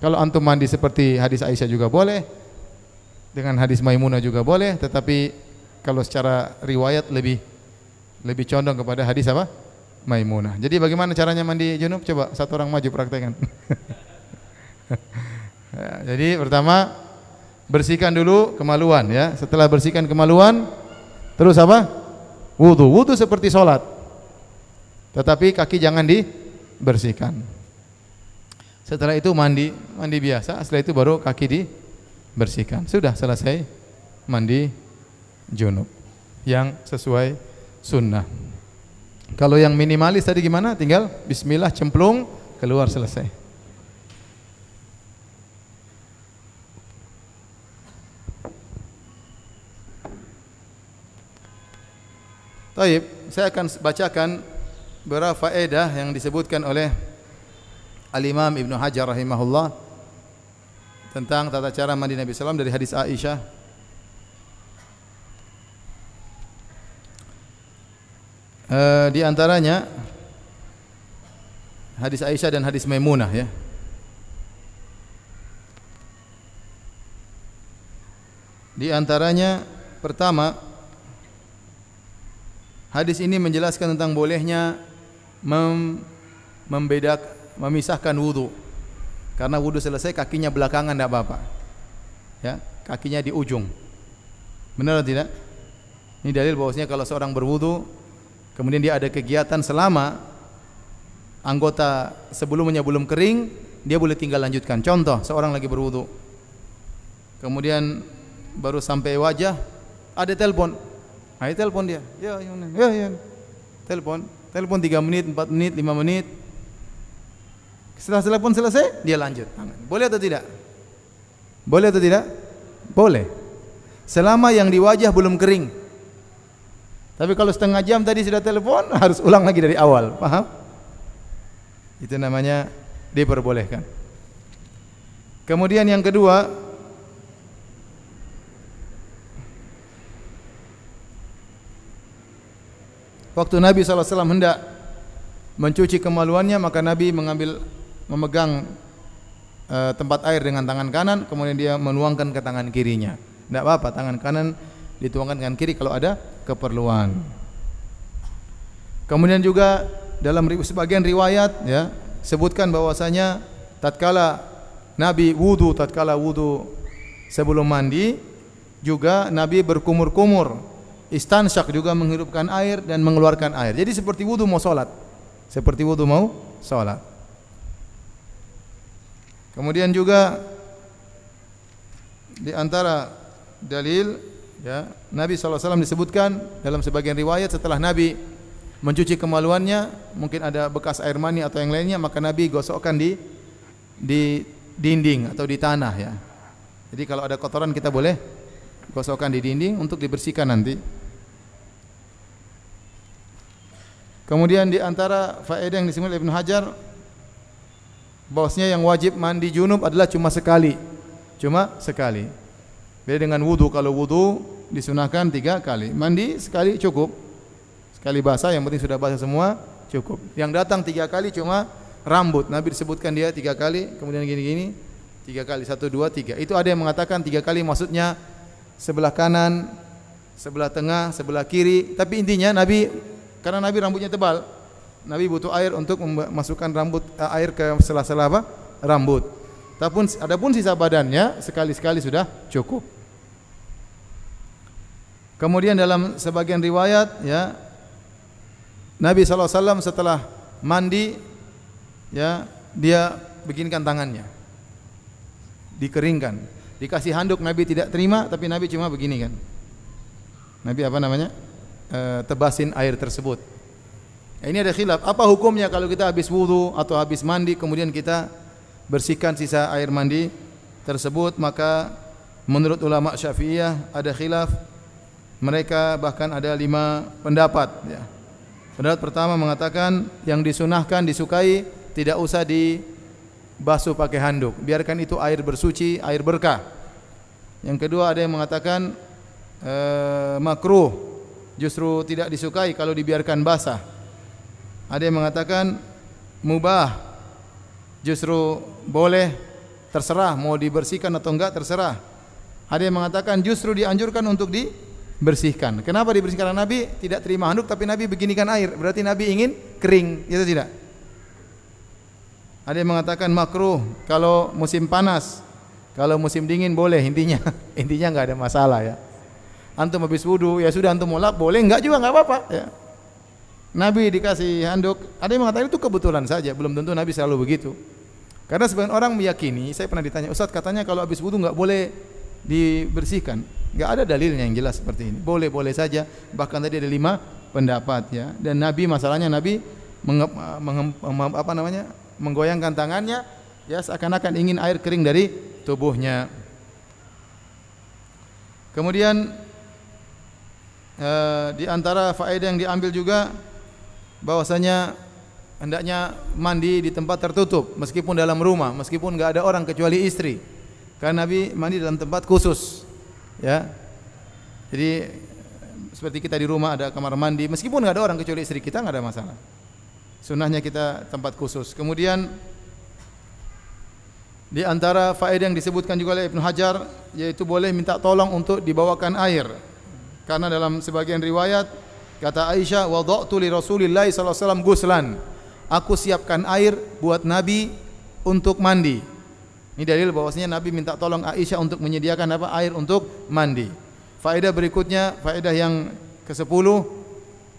Kalau antum mandi seperti hadis Aisyah juga boleh, dengan hadis Maimunah juga boleh, tetapi kalau secara riwayat lebih condong kepada hadis apa? Maimunah. Jadi bagaimana caranya mandi junub? Coba satu orang maju praktekkan. Ya, jadi pertama bersihkan dulu kemaluan ya. Setelah bersihkan kemaluan, terus apa? Wudu seperti sholat. Tetapi kaki jangan dibersihkan. Setelah itu mandi biasa. Setelah itu baru kaki dibersihkan. Sudah selesai mandi junub yang sesuai sunnah. Kalau yang minimalis tadi gimana? Tinggal bismillah, cemplung, keluar, selesai. Baik, saya akan bacakan beberapa faedah yang disebutkan oleh Al-Imam Ibnu Hajar rahimahullah tentang tata cara mandi Nabi SAW dari hadis Aisyah. Di antaranya hadis Aisyah dan hadis Maimunah ya. Di antaranya pertama, hadis ini menjelaskan tentang bolehnya memisahkan wudu. Karena wudu selesai kakinya belakangan tidak apa-apa. Ya, kakinya di ujung. Benar atau tidak? Ini dalil bahwasanya kalau seorang berwudu kemudian dia ada kegiatan selama anggota sebelumnya belum kering, dia boleh tinggal lanjutkan. Contoh, seorang lagi berwudu. Kemudian baru sampai wajah ada telepon. Ayo telepon dia. Ya. Telepon 3 menit, 4 menit, 5 menit. Setelah telepon selesai, dia lanjut. Boleh atau tidak? Boleh atau tidak? Boleh. Selama yang di wajah belum kering. Tapi kalau setengah jam tadi sudah telepon, harus ulang lagi dari awal. Paham? Itu namanya diperbolehkan. Kemudian yang kedua, waktu Nabi SAW hendak mencuci kemaluannya, maka Nabi memegang tempat air dengan tangan kanan, kemudian dia menuangkan ke tangan kirinya. Tidak apa-apa, tangan kanan dituangkan dengan kiri kalau ada keperluan. Kemudian juga dalam sebagian riwayat ya sebutkan bahwasanya tatkala Nabi wudu, sebelum mandi juga Nabi berkumur-kumur. Istansyak juga menghirupkan air dan mengeluarkan air. Jadi seperti wudu mau salat. Kemudian juga di antara dalil ya, Nabi SAW disebutkan dalam sebagian riwayat setelah Nabi mencuci kemaluannya, mungkin ada bekas air mani atau yang lainnya, maka Nabi gosokkan di dinding atau di tanah ya. Jadi kalau ada kotoran kita boleh gosokkan di dinding untuk dibersihkan nanti. Kemudian di antara faedah yang disebut Ibnu Hajar, bahwasanya yang wajib mandi junub adalah cuma sekali. Beda dengan wudu. Kalau wudu disunahkan 3 kali. Mandi sekali cukup. Sekali basah, yang penting sudah basah semua cukup. Yang datang 3 kali cuma rambut. Nabi disebutkan dia 3 kali, kemudian gini-gini 3 kali, 1, 2, 3. Itu ada yang mengatakan 3 kali maksudnya sebelah kanan, sebelah tengah, sebelah kiri. Tapi intinya Nabi, karena Nabi rambutnya tebal, Nabi butuh air untuk memasukkan air ke sela-sela rambut. Adapun sisa badannya sekali-sekali sudah cukup. Kemudian dalam sebagian riwayat ya, Nabi SAW setelah mandi ya, dia beginikan tangannya, dikeringkan. Dikasih handuk Nabi tidak terima, tapi Nabi cuma begini kan. Nabi tebasin air tersebut. Ini ada khilaf. Apa hukumnya kalau kita habis wudu atau habis mandi kemudian kita bersihkan sisa air mandi tersebut? Maka menurut ulama Syafi'iyah ada khilaf. Mereka bahkan ada 5 pendapat ya. Pendapat pertama mengatakan yang disunahkan, disukai, tidak usah dibasuh pakai handuk, biarkan itu air bersuci, air berkah. Yang kedua ada yang mengatakan makruh, justru tidak disukai kalau dibiarkan basah. Ada yang mengatakan mubah, justru boleh, terserah mau dibersihkan atau enggak, terserah. Ada yang mengatakan justru dianjurkan untuk dibersihkan. Kenapa dibersihkan? Karena Nabi tidak terima handuk, tapi Nabi beginikan air, berarti Nabi ingin kering, itu tidak. Ada yang mengatakan makruh kalau musim panas, kalau musim dingin boleh, intinya enggak ada masalah ya. Antum habis wudu, ya sudah antum mau lap, boleh, enggak juga enggak apa-apa ya. Nabi dikasih handuk, ada yang mengatakan itu kebetulan saja, belum tentu Nabi selalu begitu. Karena sebagian orang meyakini, saya pernah ditanya, Ustaz katanya kalau habis wudu enggak boleh dibersihkan. Enggak ada dalilnya yang jelas seperti ini. Boleh-boleh saja, bahkan tadi ada 5 pendapat ya. Dan Nabi, masalahnya Nabi menggoyangkan tangannya ya seakan-akan ingin air kering dari tubuhnya. Kemudian di antara faedah yang diambil juga bahwasanya hendaknya mandi di tempat tertutup, meskipun dalam rumah, meskipun enggak ada orang kecuali istri. Karena Nabi mandi dalam tempat khusus. Ya. Jadi seperti kita di rumah ada kamar mandi, meskipun enggak ada orang kecuali istri kita enggak ada masalah. Sunnahnya kita tempat khusus. Kemudian di antara faedah yang disebutkan juga oleh Ibnu Hajar yaitu boleh minta tolong untuk dibawakan air. Karena dalam sebagian riwayat kata Aisyah, "Wada'tu li Rasulillah sallallahu alaihi wasallam ghuslan." Aku siapkan air buat Nabi untuk mandi. Ini dalil bahwasanya Nabi minta tolong Aisyah untuk menyediakan apa? Air untuk mandi. Faedah berikutnya, faedah yang ke-10,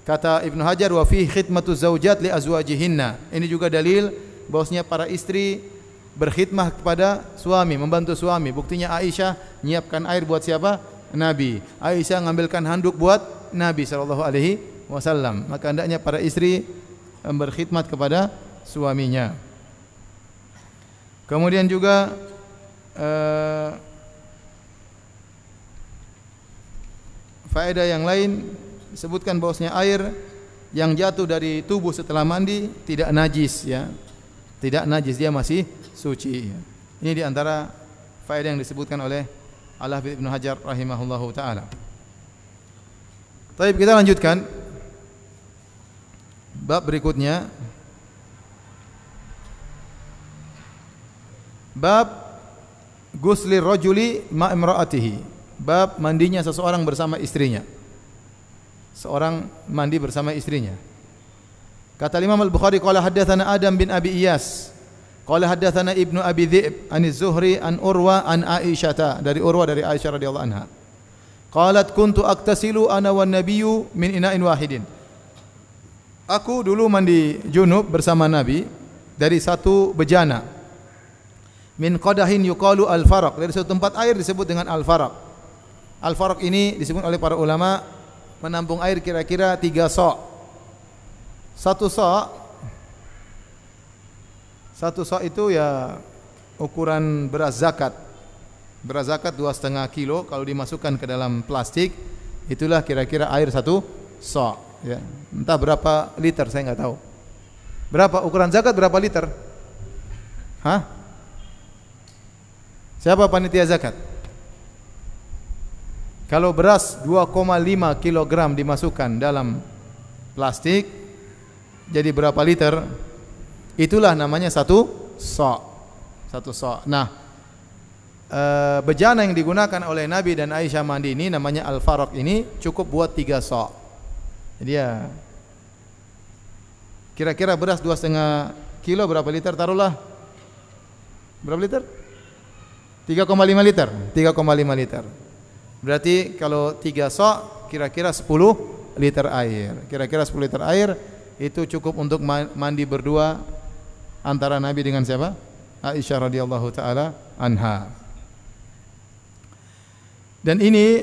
kata Ibnu Hajar, "Wa fi khidmatu zaujat li azwajihinna." Ini juga dalil bahwasanya para istri berkhidmah kepada suami, membantu suami. Buktinya Aisyah nyiapkan air buat siapa? Nabi. Aisyah ngambilkan handuk buat Nabi sallallahu alaihi wasallam. Maka hendaknya para istri berkhidmat kepada suaminya. Kemudian juga faedah yang lain disebutkan bahwasanya air yang jatuh dari tubuh setelah mandi tidak najis ya. Tidak najis, dia masih suci. Ini di antara faedah yang disebutkan oleh Al-Hafidz Ibnu Hajar rahimahullahu taala. Baik, kita lanjutkan bab berikutnya. Bab ghuslir rajuli ma imra'atihi. Bab mandinya seseorang bersama istrinya. Seorang mandi bersama istrinya. Kata Imam Al-Bukhari, qala haddatsana Adam bin Abi Iyas. Qala haddatsana Ibnu Abi Dhi'b an Az-Zuhri an Urwa an Aisyah, dari Urwa dari Aisyah radhiyallahu anha. Qalat kuntu aktasilu ana wan nabiyyu min ina'in wahidin. Aku dulu mandi junub bersama Nabi dari satu bejana. Min qadahin yuqalu al-faraq, dari satu tempat air disebut dengan al-faraq. Al-faraq ini disebut oleh para ulama menampung air kira-kira 3 sa'. Satu sa' itu ya ukuran beras zakat. Beras zakat 2,5 kilo kalau dimasukkan ke dalam plastik, itulah kira-kira air 1 sa', ya. Entah berapa liter saya enggak tahu. Berapa ukuran zakat, berapa liter? Hah? Siapa panitia zakat? Kalau beras 2,5 kilogram dimasukkan dalam plastik, jadi berapa liter? Itulah namanya 1 sa'. 1 sa'. Nah, bejana yang digunakan oleh Nabi dan Aisyah mandi ini namanya al-faraq, ini cukup buat 3 sa'. Jadi ya kira-kira beras 2,5 kilo berapa liter? Taruhlah berapa liter? 3,5 liter. 3,5 liter. Berarti kalau 3 sa' kira-kira 10 liter air. Kira-kira 10 liter air itu cukup untuk mandi berdua antara Nabi dengan siapa? Aisyah radhiyallahu taala anha. Dan ini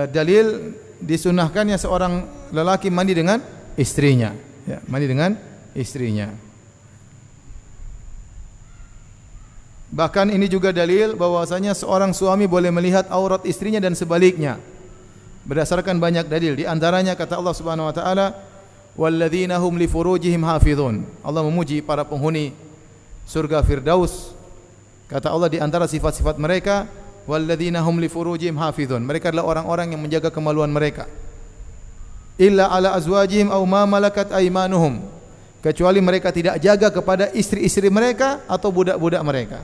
dalil disunahkannya seorang lelaki mandi dengan istrinya, ya, mandi dengan istrinya. Bahkan ini juga dalil bahwasanya seorang suami boleh melihat aurat istrinya dan sebaliknya. Berdasarkan banyak dalil, di antaranya kata Allah Subhanahu wa taala, "Walladzina hum li furujihim hafizun." Allah memuji para penghuni surga Firdaus. Kata Allah di antara sifat-sifat mereka, "Walladzina hum li furujihim hafizun." Mereka adalah orang-orang yang menjaga kemaluan mereka. Illa ala azwajihim aw ma malakat aymanuhum. Kecuali mereka tidak jaga kepada istri-istri mereka atau budak-budak mereka.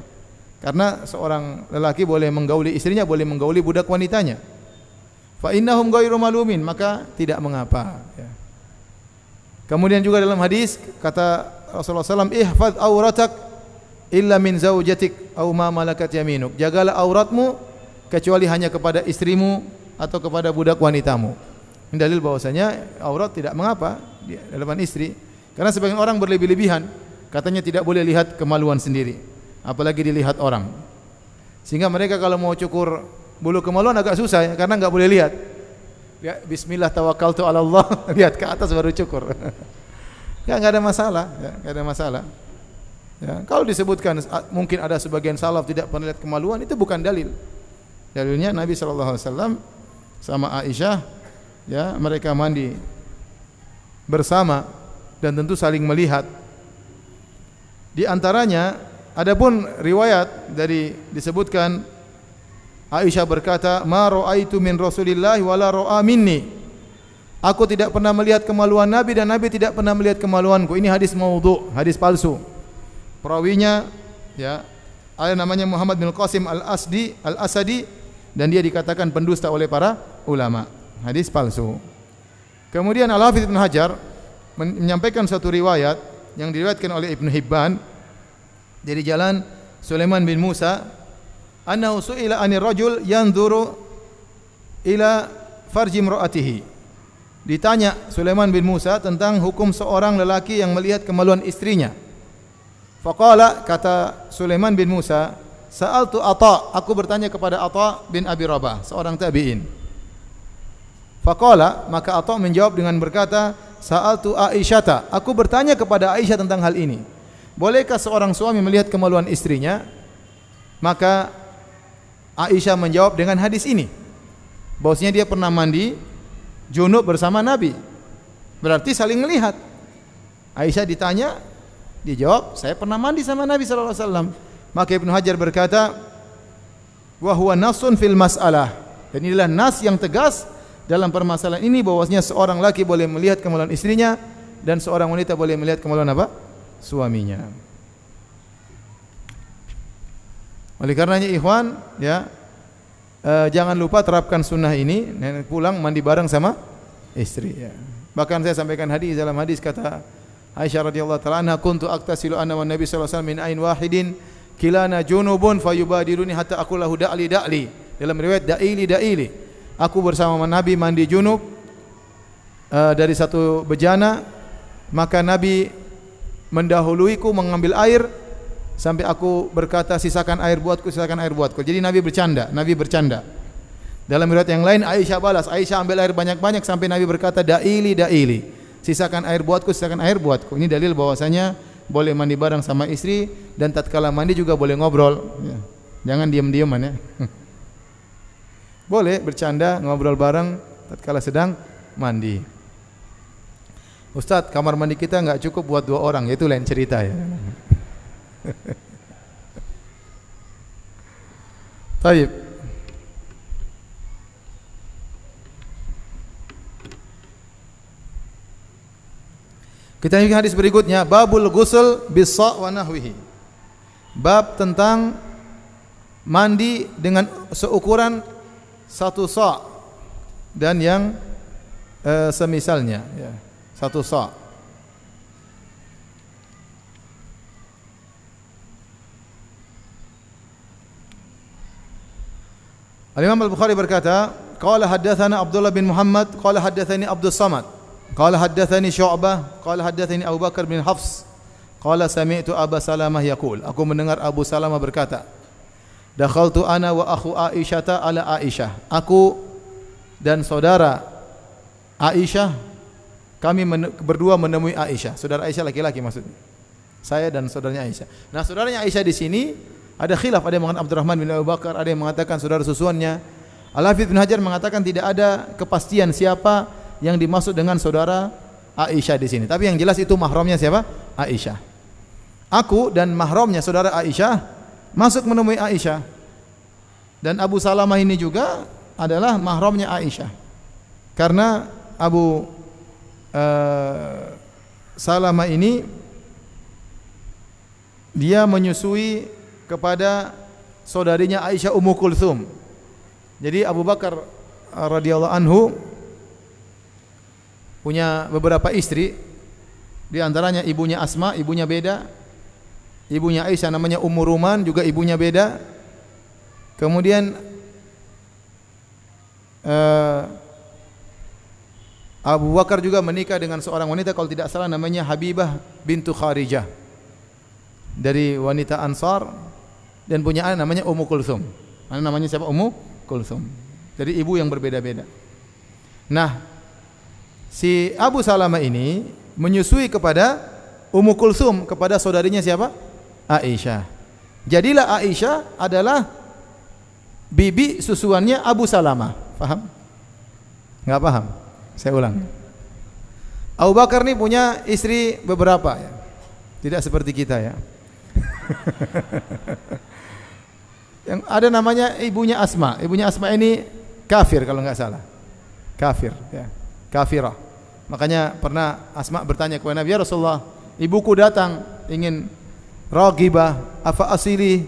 Karena seorang lelaki boleh menggauli istrinya, boleh menggauli budak wanitanya. Fa innahum ghairu malumin, maka tidak mengapa, ya. Kemudian juga dalam hadis kata Rasulullah SAW, "Ihfaz auratak illa min zaujatik aw ma malakat yaminuk." Jagalah auratmu kecuali hanya kepada istrimu atau kepada budak wanitamu. Ini dalil bahwasanya aurat tidak mengapa di hadapan istri. Karena sebagian orang berlebih-lebihan, katanya tidak boleh lihat kemaluan sendiri, apalagi dilihat orang. Sehingga mereka kalau mau cukur bulu kemaluan agak susah ya, karena enggak boleh lihat. Ya, bismillah tawakkaltu ala Allah, lihat ke atas baru cukur. Ya, enggak ada masalah, ya, enggak ada masalah. Ya, kalau disebutkan mungkin ada sebagian salaf tidak pernah lihat kemaluan, itu bukan dalil. Dalilnya Nabi sallallahu alaihi wasallam sama Aisyah, ya, mereka mandi bersama dan tentu saling melihat. Di antaranya Adapun riwayat dari disebutkan Aisyah berkata, "Ma ra'aitu min Rasulillah wala ra'a minni." Aku tidak pernah melihat kemaluan Nabi dan Nabi tidak pernah melihat kemaluanku. Ini hadis maudhu, hadis palsu. Perawinya ya, ada namanya Muhammad bin Qasim Al-Asadi dan dia dikatakan pendusta oleh para ulama. Hadis palsu. Kemudian Al-Hafidz Ibnu Hajar menyampaikan satu riwayat yang diriwayatkan oleh Ibnu Hibban dari jalan Sulaiman bin Musa, annahu su'ila 'anir rajul yanzuru ila farji imra'atihi. Ditanya Sulaiman bin Musa tentang hukum seorang lelaki yang melihat kemaluan istrinya. Faqala, kata Sulaiman bin Musa, sa'altu Atha, aku bertanya kepada Atha bin Abi Rabah, seorang tabi'in. Faqala, maka Atha menjawab dengan berkata, sa'altu Aisyata, aku bertanya kepada Aisyah tentang hal ini. Bolehkah seorang suami melihat kemaluan istrinya? Maka Aisyah menjawab dengan hadis ini, bahwasanya dia pernah mandi junub bersama Nabi. Berarti saling melihat. Aisyah ditanya, dia jawab, saya pernah mandi sama Nabi sallallahu alaihi wasallam. Maka Ibnu Hajar berkata, wa huwa nasun fil mas'alah. Dan inilah nas yang tegas dalam permasalahan ini, bahwasanya seorang laki boleh melihat kemaluan istrinya dan seorang wanita boleh melihat kemaluan apa? Suaminya. Oleh karenanya ikhwan, ya, jangan lupa terapkan sunnah ini. Pulang mandi bareng sama istri. Ya. Bahkan saya sampaikan hadis, dalam hadis kata Aisyah radhiyallahu taala anha, kuntu aktasilu ana wan nabi sallallahu alaihi wasallam min ain wahidin kilana junubun fayubadiruni hatta aqul lahu da'li da'li. Dalam riwayat da'ili. Aku bersama Nabi mandi junub dari satu bejana, maka Nabi mendahuluiku mengambil air sampai aku berkata, sisakan air buatku, sisakan air buatku. Jadi Nabi bercanda. Dalam riwayat yang lain Aisyah balas, Aisyah ambil air banyak-banyak sampai Nabi berkata, da'ili, sisakan air buatku, sisakan air buatku. Ini dalil bahwasanya boleh mandi bareng sama istri dan tatkala mandi juga boleh ngobrol. Ya. Jangan diam-diaman ya. Boleh bercanda, ngobrol bareng tatkala sedang mandi. Ustaz, kamar mandi kita enggak cukup buat 2 orang, itu lain cerita ya. Baik. Kita lihat hadis berikutnya, babul ghusl bis-sa' wa nahwihi. Bab tentang mandi dengan seukuran 1 sa' dan yang semisalnya ya, 1 sa'. Al-Imam Al-Bukhari berkata, qala haddatsana Abdullah bin Muhammad, qala haddatsani Abdus Samad, qala haddatsani Syu'bah, qala haddatsani Abu Bakar bin Hafs, qala sami'tu Aba Salamah yaqul, aku mendengar Abu Salamah berkata, dakhaltu ana wa akhu Aisyata ala Aisyah. Aku dan saudara Aisyah, kami berdua menemui Aisyah. Saudara Aisyah laki-laki maksudnya. Saya dan saudaranya Aisyah. Nah, saudaranya Aisyah di sini ada khilaf, ada yang mengatakan Abdurrahman bin Abu Bakar, ada yang mengatakan saudara susuannya. Al-Hafidz bin Hajar mengatakan tidak ada kepastian siapa yang dimaksud dengan saudara Aisyah di sini. Tapi yang jelas itu mahramnya siapa? Aisyah. Aku dan mahramnya saudara Aisyah masuk menemui Aisyah. Dan Abu Salamah ini juga adalah mahramnya Aisyah. Karena Abu Salamah ini dia menyusui kepada saudarinya Aisyah Ummu Kulthum. Jadi Abu Bakar radhiyallahu anhu punya beberapa istri, di antaranya ibunya Asma, ibunya beda. Ibunya Aisyah namanya Ummu Ruman, juga ibunya beda. Kemudian Abu Bakar juga menikah dengan seorang wanita, kalau tidak salah namanya Habibah bintu Kharijah, dari wanita Ansar, dan punya anak namanya Ummu Kulthum. Anak namanya siapa? Ummu Kulthum. Dari ibu yang berbeda-beda. Nah, si Abu Salamah ini menyusui kepada Ummu Kulthum, kepada saudarinya siapa? Aisyah. Jadilah Aisyah adalah bibi susuannya Abu Salamah. Paham? Enggak paham? Saya ulang. Abu Bakar ini punya istri beberapa ya. Tidak seperti kita ya. Yang ada namanya ibunya Asma. Ibunya Asma ini kafir kalau enggak salah. Kafir, ya. Kafirah. Makanya pernah Asma bertanya kepada Nabi, "Ya Rasulullah, ibuku datang ingin raghibah, afa asili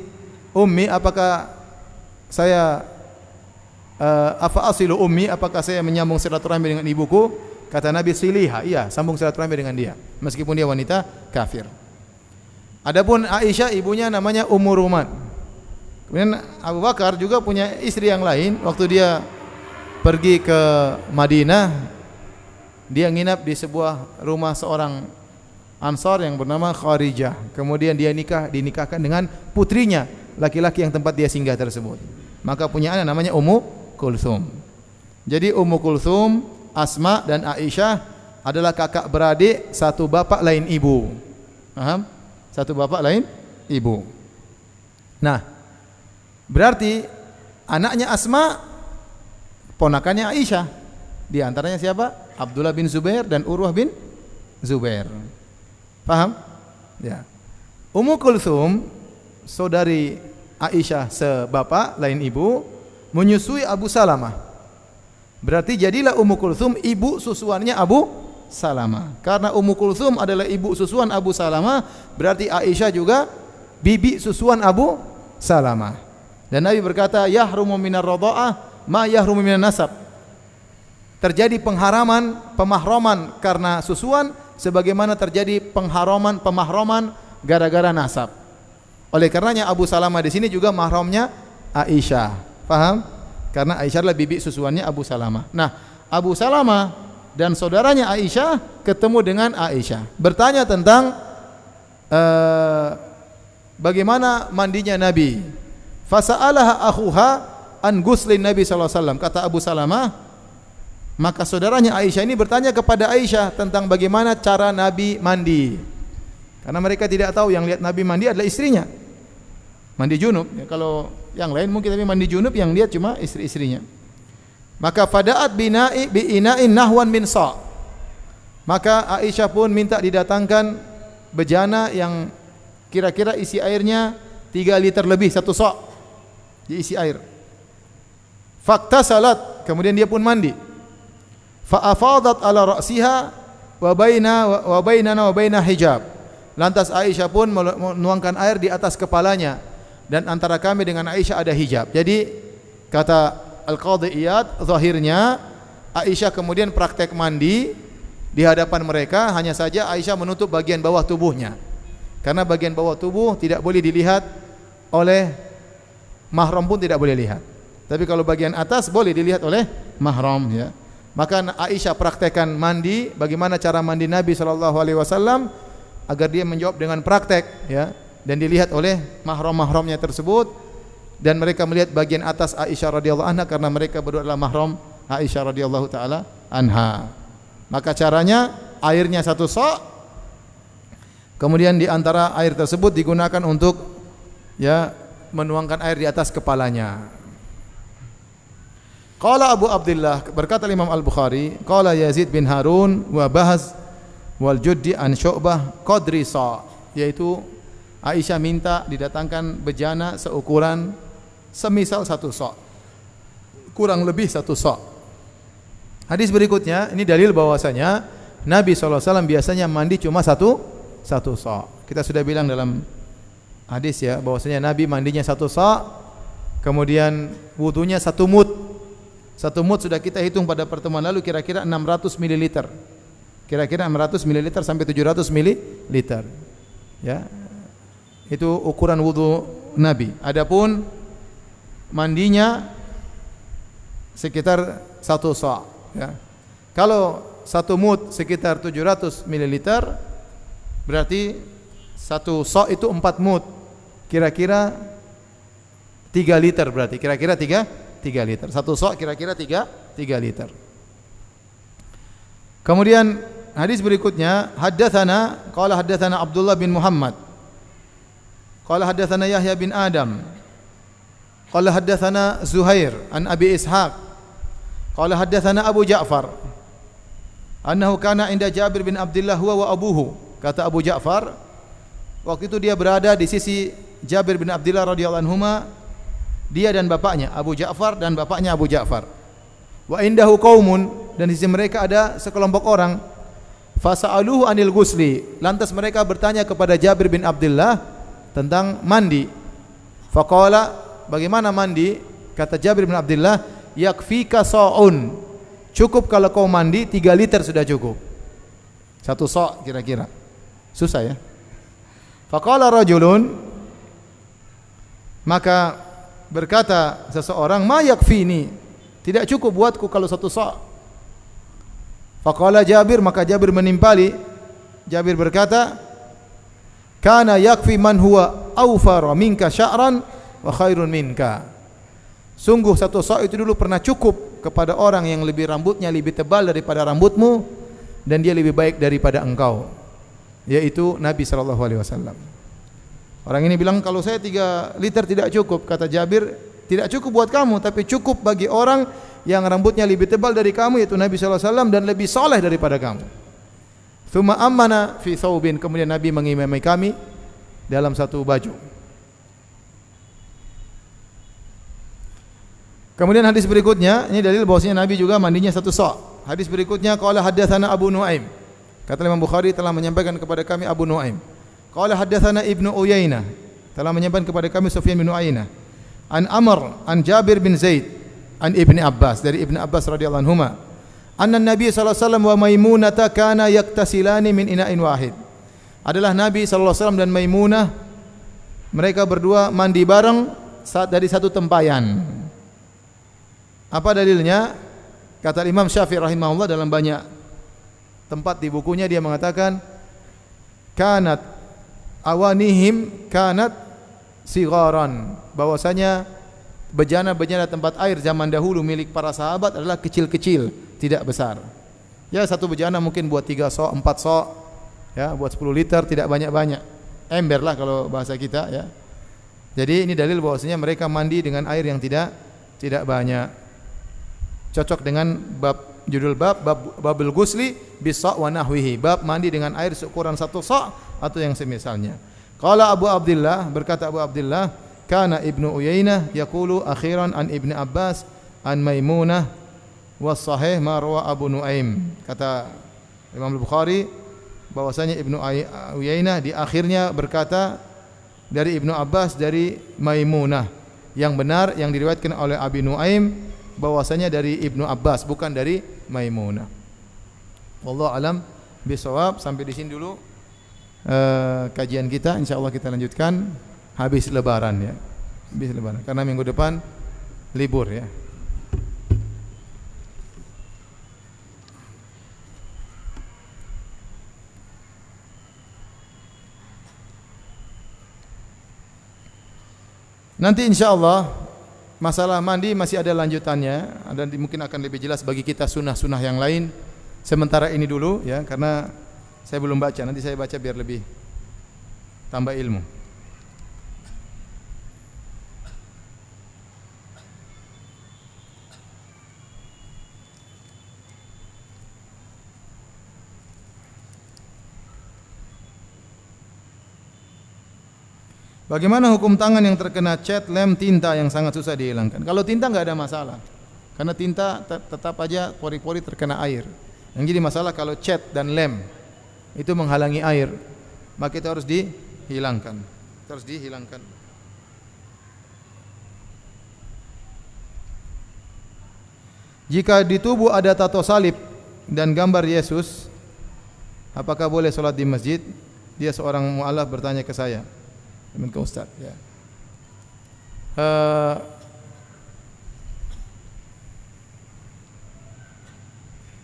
ummi, apakah saya afa asilu ummi, apakah saya menyambung silaturahmi dengan ibuku?" Kata Nabi, "Siliha." Iya, sambung silaturahmi dengan dia meskipun dia wanita kafir. Adapun Aisyah ibunya namanya Ummu Ruman. Kemudian Abu Bakar juga punya istri yang lain. Waktu dia pergi ke Madinah, dia nginap di sebuah rumah seorang Ansar yang bernama Kharijah. Kemudian dia dinikahkan dengan putrinya, laki-laki yang tempat dia singgah tersebut. Maka punya anak namanya Ummu Kulthum. Jadi Ummu Kulthum, Asma dan Aisyah adalah kakak beradik, satu bapak lain ibu. Paham? Satu bapak lain ibu. Nah, berarti anaknya Asma ponakannya Aisyah. Di antaranya siapa? Abdullah bin Zubair dan Urwah bin Zubair. Paham? Ya. Ummu Kulthum, saudari Aisyah sebapak lain ibu, menyusui Abu Salamah. Berarti jadilah Ummu Kulthum ibu susuannya Abu Salamah. Karena Ummu Kulthum adalah ibu susuan Abu Salamah, berarti Aisyah juga bibi susuan Abu Salamah. Dan Nabi berkata, "Yahrumu minar radha'ah ma yahrumu minan nasab." Terjadi pemahraman karena susuan sebagaimana terjadi pemahraman gara-gara nasab. Oleh karenanya Abu Salamah di sini juga mahramnya Aisyah. Paham? Karena Aisyah adalah bibi susuannya Abu Salamah. Nah, Abu Salamah dan saudaranya Aisyah ketemu dengan Aisyah, bertanya tentang bagaimana mandinya Nabi. Fasa'alaha akhuha an guslin Nabi sallallahu alaihi wasallam. Kata Abu Salamah, maka saudaranya Aisyah ini bertanya kepada Aisyah tentang bagaimana cara Nabi mandi. Karena mereka tidak tahu, yang lihat Nabi mandi adalah istrinya. Mandi junub. Ya, kalau yang lain mungkin, tapi mandi junub yang lihat cuma istri-istrinya. Maka fada'at bi'ina'in nahwan min sa'. Maka Aisyah pun minta didatangkan bejana yang kira-kira isi airnya 3 liter lebih, 1 sa'. Diisi air. Faktasalat, kemudian dia pun mandi. Fa'afadat ala ra'siha wa bainana wa baina hijab. Lantas Aisyah pun menuangkan air di atas kepalanya, dan antara kami dengan Aisyah ada hijab. Jadi kata Al-Qadhi Iyad, zahirnya Aisyah kemudian praktek mandi di hadapan mereka, hanya saja Aisyah menutup bagian bawah tubuhnya. Karena bagian bawah tubuh tidak boleh dilihat oleh mahram, pun tidak boleh lihat. Tapi kalau bagian atas boleh dilihat oleh mahram, ya. Maka Aisyah praktekkan mandi, bagaimana cara mandi Nabi SAW, agar dia menjawab dengan praktek, ya, dan dilihat oleh mahram-mahramnya tersebut, dan mereka melihat bagian atas Aisyah radhiyallahu anha karena mereka berdua adalah mahram Aisyah radhiyallahu taala anha. Maka caranya airnya 1 sa', kemudian di antara air tersebut digunakan untuk, ya, menuangkan air di atas kepalanya. Qala Abu Abdullah, berkata Imam Al-Bukhari, qala Yazid bin Harun wa Bahz wal Juddi an Syu'bah qadri sa', yaitu Aisyah minta didatangkan bejana seukuran semisal 1 sa', kurang lebih 1 sa'. Hadis berikutnya ini dalil bahwasanya Nabi SAW biasanya mandi cuma satu sa'. Kita sudah bilang dalam hadis, ya, bahwasanya Nabi mandinya 1 sa', kemudian wudunya 1 mud. 1 mud sudah kita hitung pada pertemuan lalu, kira-kira 600 ml. Kira-kira 600 ml sampai 700 ml. Ya. Itu ukuran wudu Nabi. Adapun mandinya sekitar 1 sa', ya. Kalau 1 mud sekitar 700 ml, berarti 1 sa' itu 4 mud. Kira-kira 3 liter, berarti kira-kira 3 liter. 1 sa' kira-kira 3 liter. Kemudian hadis berikutnya, qala haddatsana Abdullah bin Muhammad. Qala haddatsana Yahya bin Adam. Qala haddatsana Zuhair an Abi Ishaq. Qala haddatsana Abu Ja'far annahu kana inda Jabir bin Abdullah huwa wa abuhu. Kata Abu Ja'far, Waktu itu dia berada di sisi Jabir bin Abdullah radhiyallahu anhuma, dia dan bapaknya Abu Ja'far dan bapaknya Abu Ja'far. Wa indahu qaumun, dan di sisi mereka ada sekelompok orang. Fasa'aluhu anil ghusli, lantas mereka bertanya kepada Jabir bin Abdullah tentang mandi. Faqala, bagaimana mandi? Kata Jabir bin Abdullah, yakfika sa'un, cukup kalau kau mandi 3 liter sudah cukup. 1 sa' kira-kira. Susah ya. Faqala rajulun, maka berkata seseorang, ma yakfini, tidak cukup buatku kalau 1 sa'. Faqala Jabir, maka Jabir menimpali. Jabir berkata, kana yakfi man huwa awfara minka sya'ran wa khairun minka. Sungguh 1 sa' itu dulu pernah cukup kepada orang yang lebih rambutnya lebih tebal daripada rambutmu, dan dia lebih baik daripada engkau, yaitu Nabi sallallahu alaihi wasallam. Orang ini bilang, kalau saya 3 liter tidak cukup. Kata Jabir, tidak cukup buat kamu, tapi cukup bagi orang yang rambutnya lebih tebal dari kamu, yaitu Nabi sallallahu alaihi wasallam, dan lebih saleh daripada kamu. Tsumma ammana fi thawbin, kemudian Nabi mengimami kami dalam 1 baju. Kemudian hadis berikutnya, ini dalil bahwasanya Nabi juga mandinya 1 sa'. Hadis berikutnya, qala haddatsana Abu Nuaim. Kata Imam Bukhari telah menyampaikan kepada kami Abu Nuaim. Qala haddatsana Ibnu Uyainah, telah menyampaikan kepada kami Sufyan bin Uyainah. An Amr, an Jabir bin Zaid, an Ibni Abbas, dari Ibni Abbas radhiyallahu anhuma. Anna Nabi sallallahu alaihi wasallam wa Maimunah kana yaktasilani min ina'in wahid. Adalah Nabi sallallahu alaihi wasallam dan Maimunah, mereka berdua mandi bareng dari 1 tempayan. Apa dalilnya? Kata Imam Syafi'i rahimahullah, dalam banyak tempat di bukunya dia mengatakan, kanat awanihim kanat sigharan, bahwasanya bejana-bejana tempat air zaman dahulu milik para sahabat adalah kecil-kecil, tidak besar. Ya, 1 bejana mungkin buat 3 sa', 4 sa', ya, buat 10 liter, tidak banyak-banyak. Ember lah kalau bahasa kita, ya. Jadi ini dalil bahwasanya mereka mandi dengan air yang tidak banyak. Cocok dengan judul babul ghusli bis-sa' wa nahwihi, bab mandi dengan air seukuran 1 sa' atau yang semisalnya. Qala Abu Abdullah, berkata Abu Abdullah, kana Ibnu Uyainah yaqulu akhiran an Ibni Abbas an Maimunah was sahih ma rawa Abu Nuaim. Kata Imam Bukhari bahwasanya Ibnu Uyainah di akhirnya berkata dari Ibnu Abbas dari Maimunah. Yang benar yang diriwayatkan oleh Abi Nuaim bahwasanya dari Ibnu Abbas, bukan dari Maimunah. Wallahu alam bisawab. Sampai di sini dulu kajian kita. Insyaallah kita lanjutkan habis lebaran, ya. Habis lebaran, karena minggu depan libur, ya. Nanti insyaallah masalah mandi masih ada lanjutannya, dan mungkin akan lebih jelas bagi kita sunnah-sunnah yang lain. Sementara ini dulu, ya, karena saya belum baca. Nanti saya baca biar lebih tambah ilmu. Bagaimana hukum tangan yang terkena cat, lem, tinta yang sangat susah dihilangkan? Kalau tinta enggak ada masalah, karena tinta tetap aja pori-pori terkena air. Yang jadi masalah kalau cat dan lem itu menghalangi air, maka itu harus dihilangkan. Itu harus dihilangkan. Jika di tubuh ada tato salib dan gambar Yesus, apakah boleh sholat di masjid? Dia seorang mu'alaf bertanya ke saya. Ke Ustaz, ya.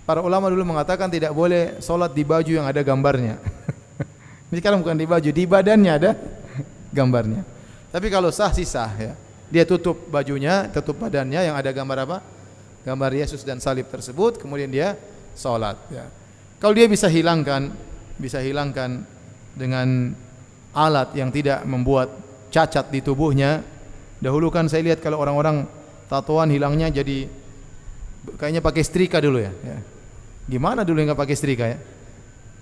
Para ulama dulu mengatakan tidak boleh sholat di baju yang ada gambarnya. Ini sekarang bukan di baju, di badannya ada gambarnya. Tapi kalau sah sih sah, ya. Dia tutup bajunya, tutup badannya yang ada gambar apa? Gambar Yesus dan salib tersebut, kemudian dia sholat, ya. Kalau dia bisa hilangkan dengan alat yang tidak membuat cacat di tubuhnya. Dahulu kan saya lihat kalau orang-orang tatoan hilangnya jadi kayaknya pakai setrika dulu, ya. Gimana dulu yang enggak pakai setrika, ya?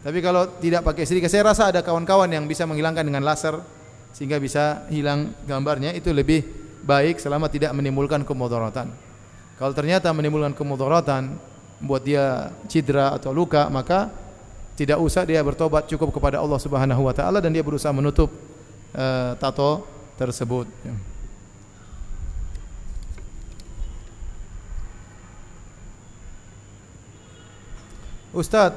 Tapi kalau tidak pakai setrika, saya rasa ada kawan-kawan yang bisa menghilangkan dengan laser sehingga bisa hilang gambarnya, itu lebih baik selama tidak menimbulkan kemudaratan. Kalau ternyata menimbulkan kemudaratan, buat dia cedera atau luka, maka tidak usah dia bertobat, cukup kepada Allah Subhanahu wa taala dan dia berusaha menutup tato tersebut. Ustaz,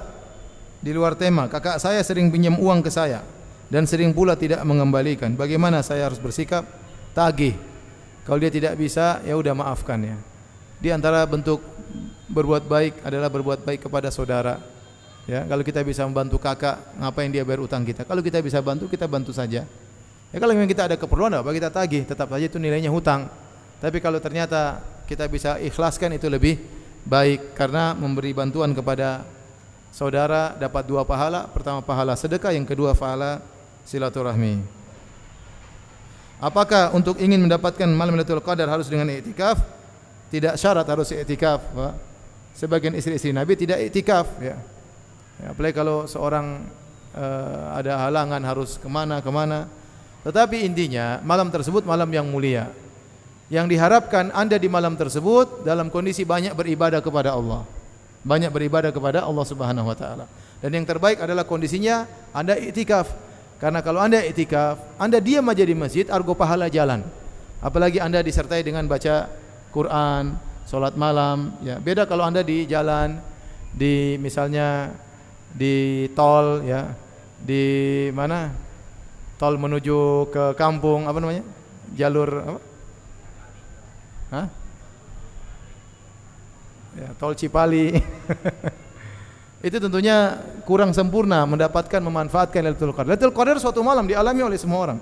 di luar tema, kakak saya sering pinjam uang ke saya dan sering pula tidak mengembalikan. Bagaimana saya harus bersikap? Tagih. Kalau dia tidak bisa, ya udah maafkan ya. Di antara bentuk berbuat baik adalah berbuat baik kepada saudara. Ya, kalau kita bisa membantu kakak, ngapain dia bayar utang kita? Kalau kita bisa bantu, kita bantu saja. Ya, kalau memang kita ada keperluan, apa kita tagih, tetap saja itu nilainya hutang. Tapi kalau ternyata kita bisa ikhlaskan, itu lebih baik karena memberi bantuan kepada saudara dapat dua pahala. Pertama pahala sedekah, yang kedua pahala silaturahmi. Apakah untuk ingin mendapatkan malam Lailatul Qadar harus dengan iktikaf? Tidak syarat harus iktikaf. Sebagian istri-istri Nabi tidak iktikaf. Ya, apalagi kalau seorang ada halangan harus kemana. Tetapi intinya malam tersebut malam yang mulia. Yang diharapkan Anda di malam tersebut dalam kondisi banyak beribadah kepada Allah. Banyak beribadah kepada Allah Subhanahu wa taala. Dan yang terbaik adalah kondisinya Anda iktikaf. Karena kalau Anda iktikaf, Anda diam aja di masjid, argo pahala jalan. Apalagi Anda disertai dengan baca Quran, salat malam, ya. Beda kalau Anda di jalan, di misalnya di tol, ya. Di mana? Tol menuju ke kampung, apa namanya? Jalur apa? Hah? Ya, tol Cipali. Itu tentunya kurang sempurna mendapatkan memanfaatkan Lailatul Qadar. Lailatul Qadar suatu malam dialami oleh semua orang.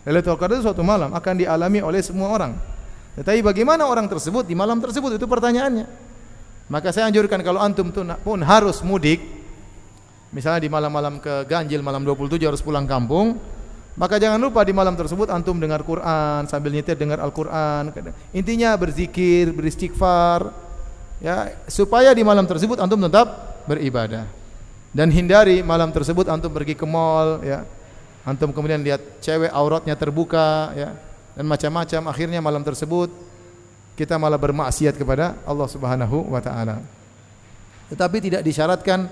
Lailatul Qadar suatu malam akan dialami oleh semua orang. Tetapi bagaimana orang tersebut di malam tersebut, itu pertanyaannya. Maka saya anjurkan kalau antum pun harus mudik, misalnya di malam-malam ke ganjil, malam 27 harus pulang kampung, maka jangan lupa di malam tersebut antum dengar Quran, sambil nyetir dengar Al-Quran. Intinya berzikir, beristighfar. Ya, supaya di malam tersebut antum tetap beribadah. Dan hindari malam tersebut antum pergi ke mall, ya. Antum kemudian lihat cewek auratnya terbuka, ya. Dan macam-macam, akhirnya malam tersebut kita malah bermaksiat kepada Allah Subhanahu wa taala. Tetapi tidak disyaratkan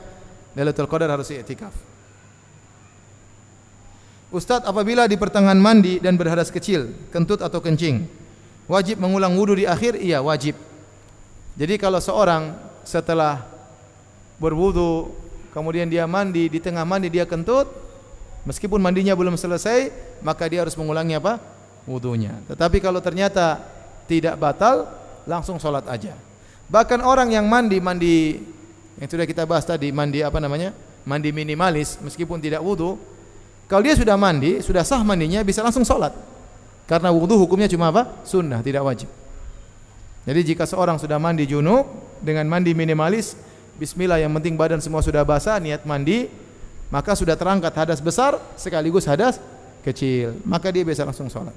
Lailatul Qadar harus i'tikaf. Ustaz, apabila di pertengahan mandi dan berhadas kecil, kentut atau kencing, wajib mengulang wudu di akhir? Iya, wajib. Jadi kalau seorang setelah berwudu, kemudian dia mandi, di tengah mandi dia kentut, meskipun mandinya belum selesai, maka dia harus mengulangi apa? Wudunya. Tetapi kalau ternyata tidak batal, langsung sholat aja. Bahkan orang yang mandi yang sudah kita bahas tadi, mandi apa namanya? Mandi minimalis, meskipun tidak wudu, kalau dia sudah mandi, sudah sah mandinya, bisa langsung sholat. Karena wudu hukumnya cuma apa? Sunnah, tidak wajib. Jadi jika seorang sudah mandi junub dengan mandi minimalis, bismillah, yang penting badan semua sudah basah, niat mandi, maka sudah terangkat hadas besar sekaligus hadas kecil, maka dia bisa langsung sholat.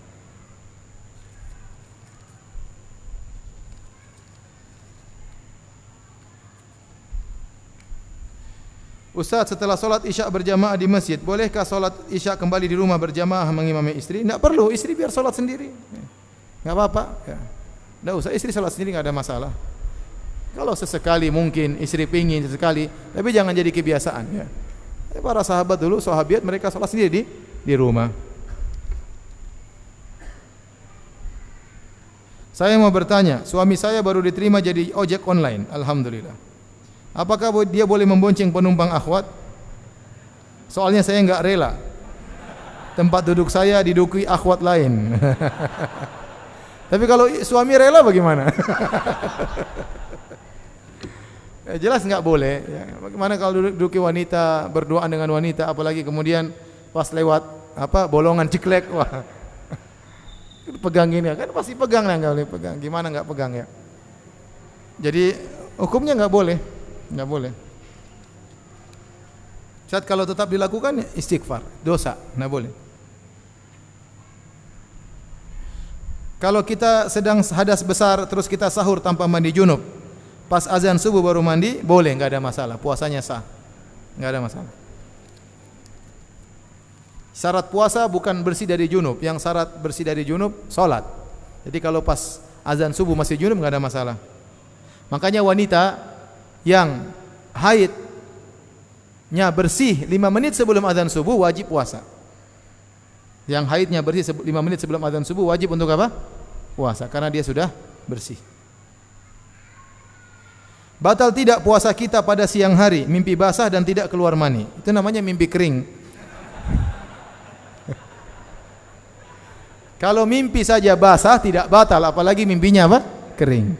Ustaz, setelah sholat isya berjamaah di masjid, bolehkah sholat isya kembali di rumah berjamaah mengimami istri? Tidak perlu, istri biar sholat sendiri, nggak apa-apa. Ya. Tidak usah, istri sholat sendiri nggak ada masalah. Kalau sesekali mungkin istri pingin sesekali, tapi jangan jadi kebiasaan. Ya. Para sahabat dulu, sahabiat, mereka sholat sendiri di rumah. Saya mau bertanya, suami saya baru diterima jadi ojek online, alhamdulillah. Apakah dia boleh membonceng penumpang akhwat? Soalnya saya nggak rela tempat duduk saya diduduki akhwat lain. Tapi kalau suami rela bagaimana? Jelas nggak boleh. Ya. Bagaimana kalau duduki wanita, berduaan dengan wanita, apalagi kemudian pas lewat bolongan ciklek, wah, pegang gini kan pasti pegang lah, nggak boleh pegang. Gimana nggak pegang ya? Jadi hukumnya nggak boleh, nggak boleh. Saat kalau tetap dilakukan istighfar, dosa, nggak boleh. Kalau kita sedang hadas besar terus kita sahur tanpa mandi junub, pas azan subuh baru mandi, boleh, nggak ada masalah, puasanya sah, nggak ada masalah. Syarat puasa bukan bersih dari junub, yang syarat bersih dari junub salat. Jadi kalau pas azan subuh masih junub enggak ada masalah. Makanya wanita yang haidnya bersih 5 menit sebelum azan subuh wajib puasa. Yang haidnya bersih 5 menit sebelum azan subuh wajib untuk apa? Puasa, karena dia sudah bersih. Batal tidak puasa kita pada siang hari, mimpi basah dan tidak keluar mani. Itu namanya mimpi kering. Kalau mimpi saja basah tidak batal, apalagi mimpinya apa? Kering.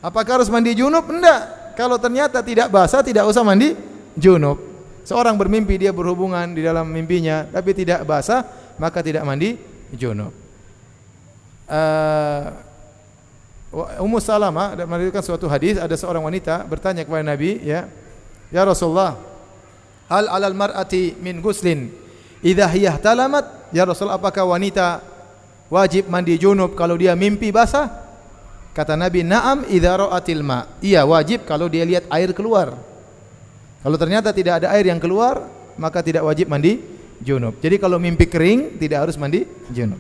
Apakah harus mandi junub? Enggak. Kalau ternyata tidak basah tidak usah mandi junub. Seorang bermimpi dia berhubungan di dalam mimpinya tapi tidak basah, maka tidak mandi junub. Ummu Salamah meriwayatkan suatu hadis, ada seorang wanita bertanya kepada Nabi, ya Rasulullah, hal 'alal mar'ati min guslin idza hiya ihtalamat? Ya Rasul, apakah wanita wajib mandi junub kalau dia mimpi basah? Kata Nabi, na'am idza ra'atil ma. Iya, wajib kalau dia lihat air keluar. Kalau ternyata tidak ada air yang keluar, maka tidak wajib mandi junub. Jadi kalau mimpi kering tidak harus mandi junub.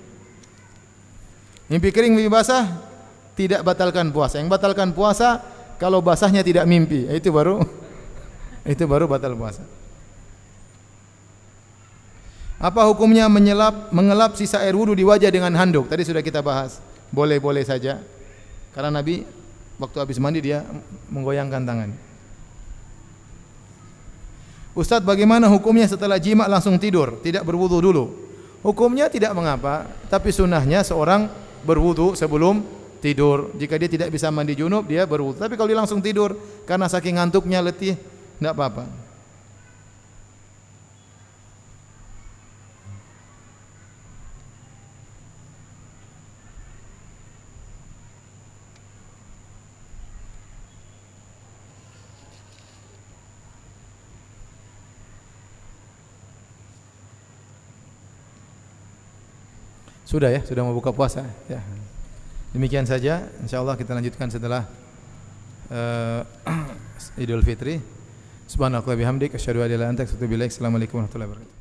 Mimpi kering, mimpi basah tidak batalkan puasa. Yang batalkan puasa kalau basahnya tidak mimpi, itu baru batal puasa. Apa hukumnya mengelap sisa air wudu di wajah dengan handuk? Tadi sudah kita bahas. Boleh-boleh saja. Karena Nabi waktu habis mandi dia menggoyangkan tangan. Ustaz, bagaimana hukumnya setelah jima langsung tidur, tidak berwudu dulu? Hukumnya tidak mengapa, tapi sunnahnya seorang berwudu sebelum tidur. Jika dia tidak bisa mandi junub, dia berwudu. Tapi kalau dia langsung tidur karena saking ngantuknya, letih, tidak apa-apa. Sudah ya, sudah mau buka puasa. Ya. Demikian saja. Insyaallah kita lanjutkan setelah Idul Fitri. Subhanallah wa bihamdik asyhadu an la ilaha illa anta astaghfiruka wa atubu ilaik. Assalamualaikum warahmatullahi wabarakatuh.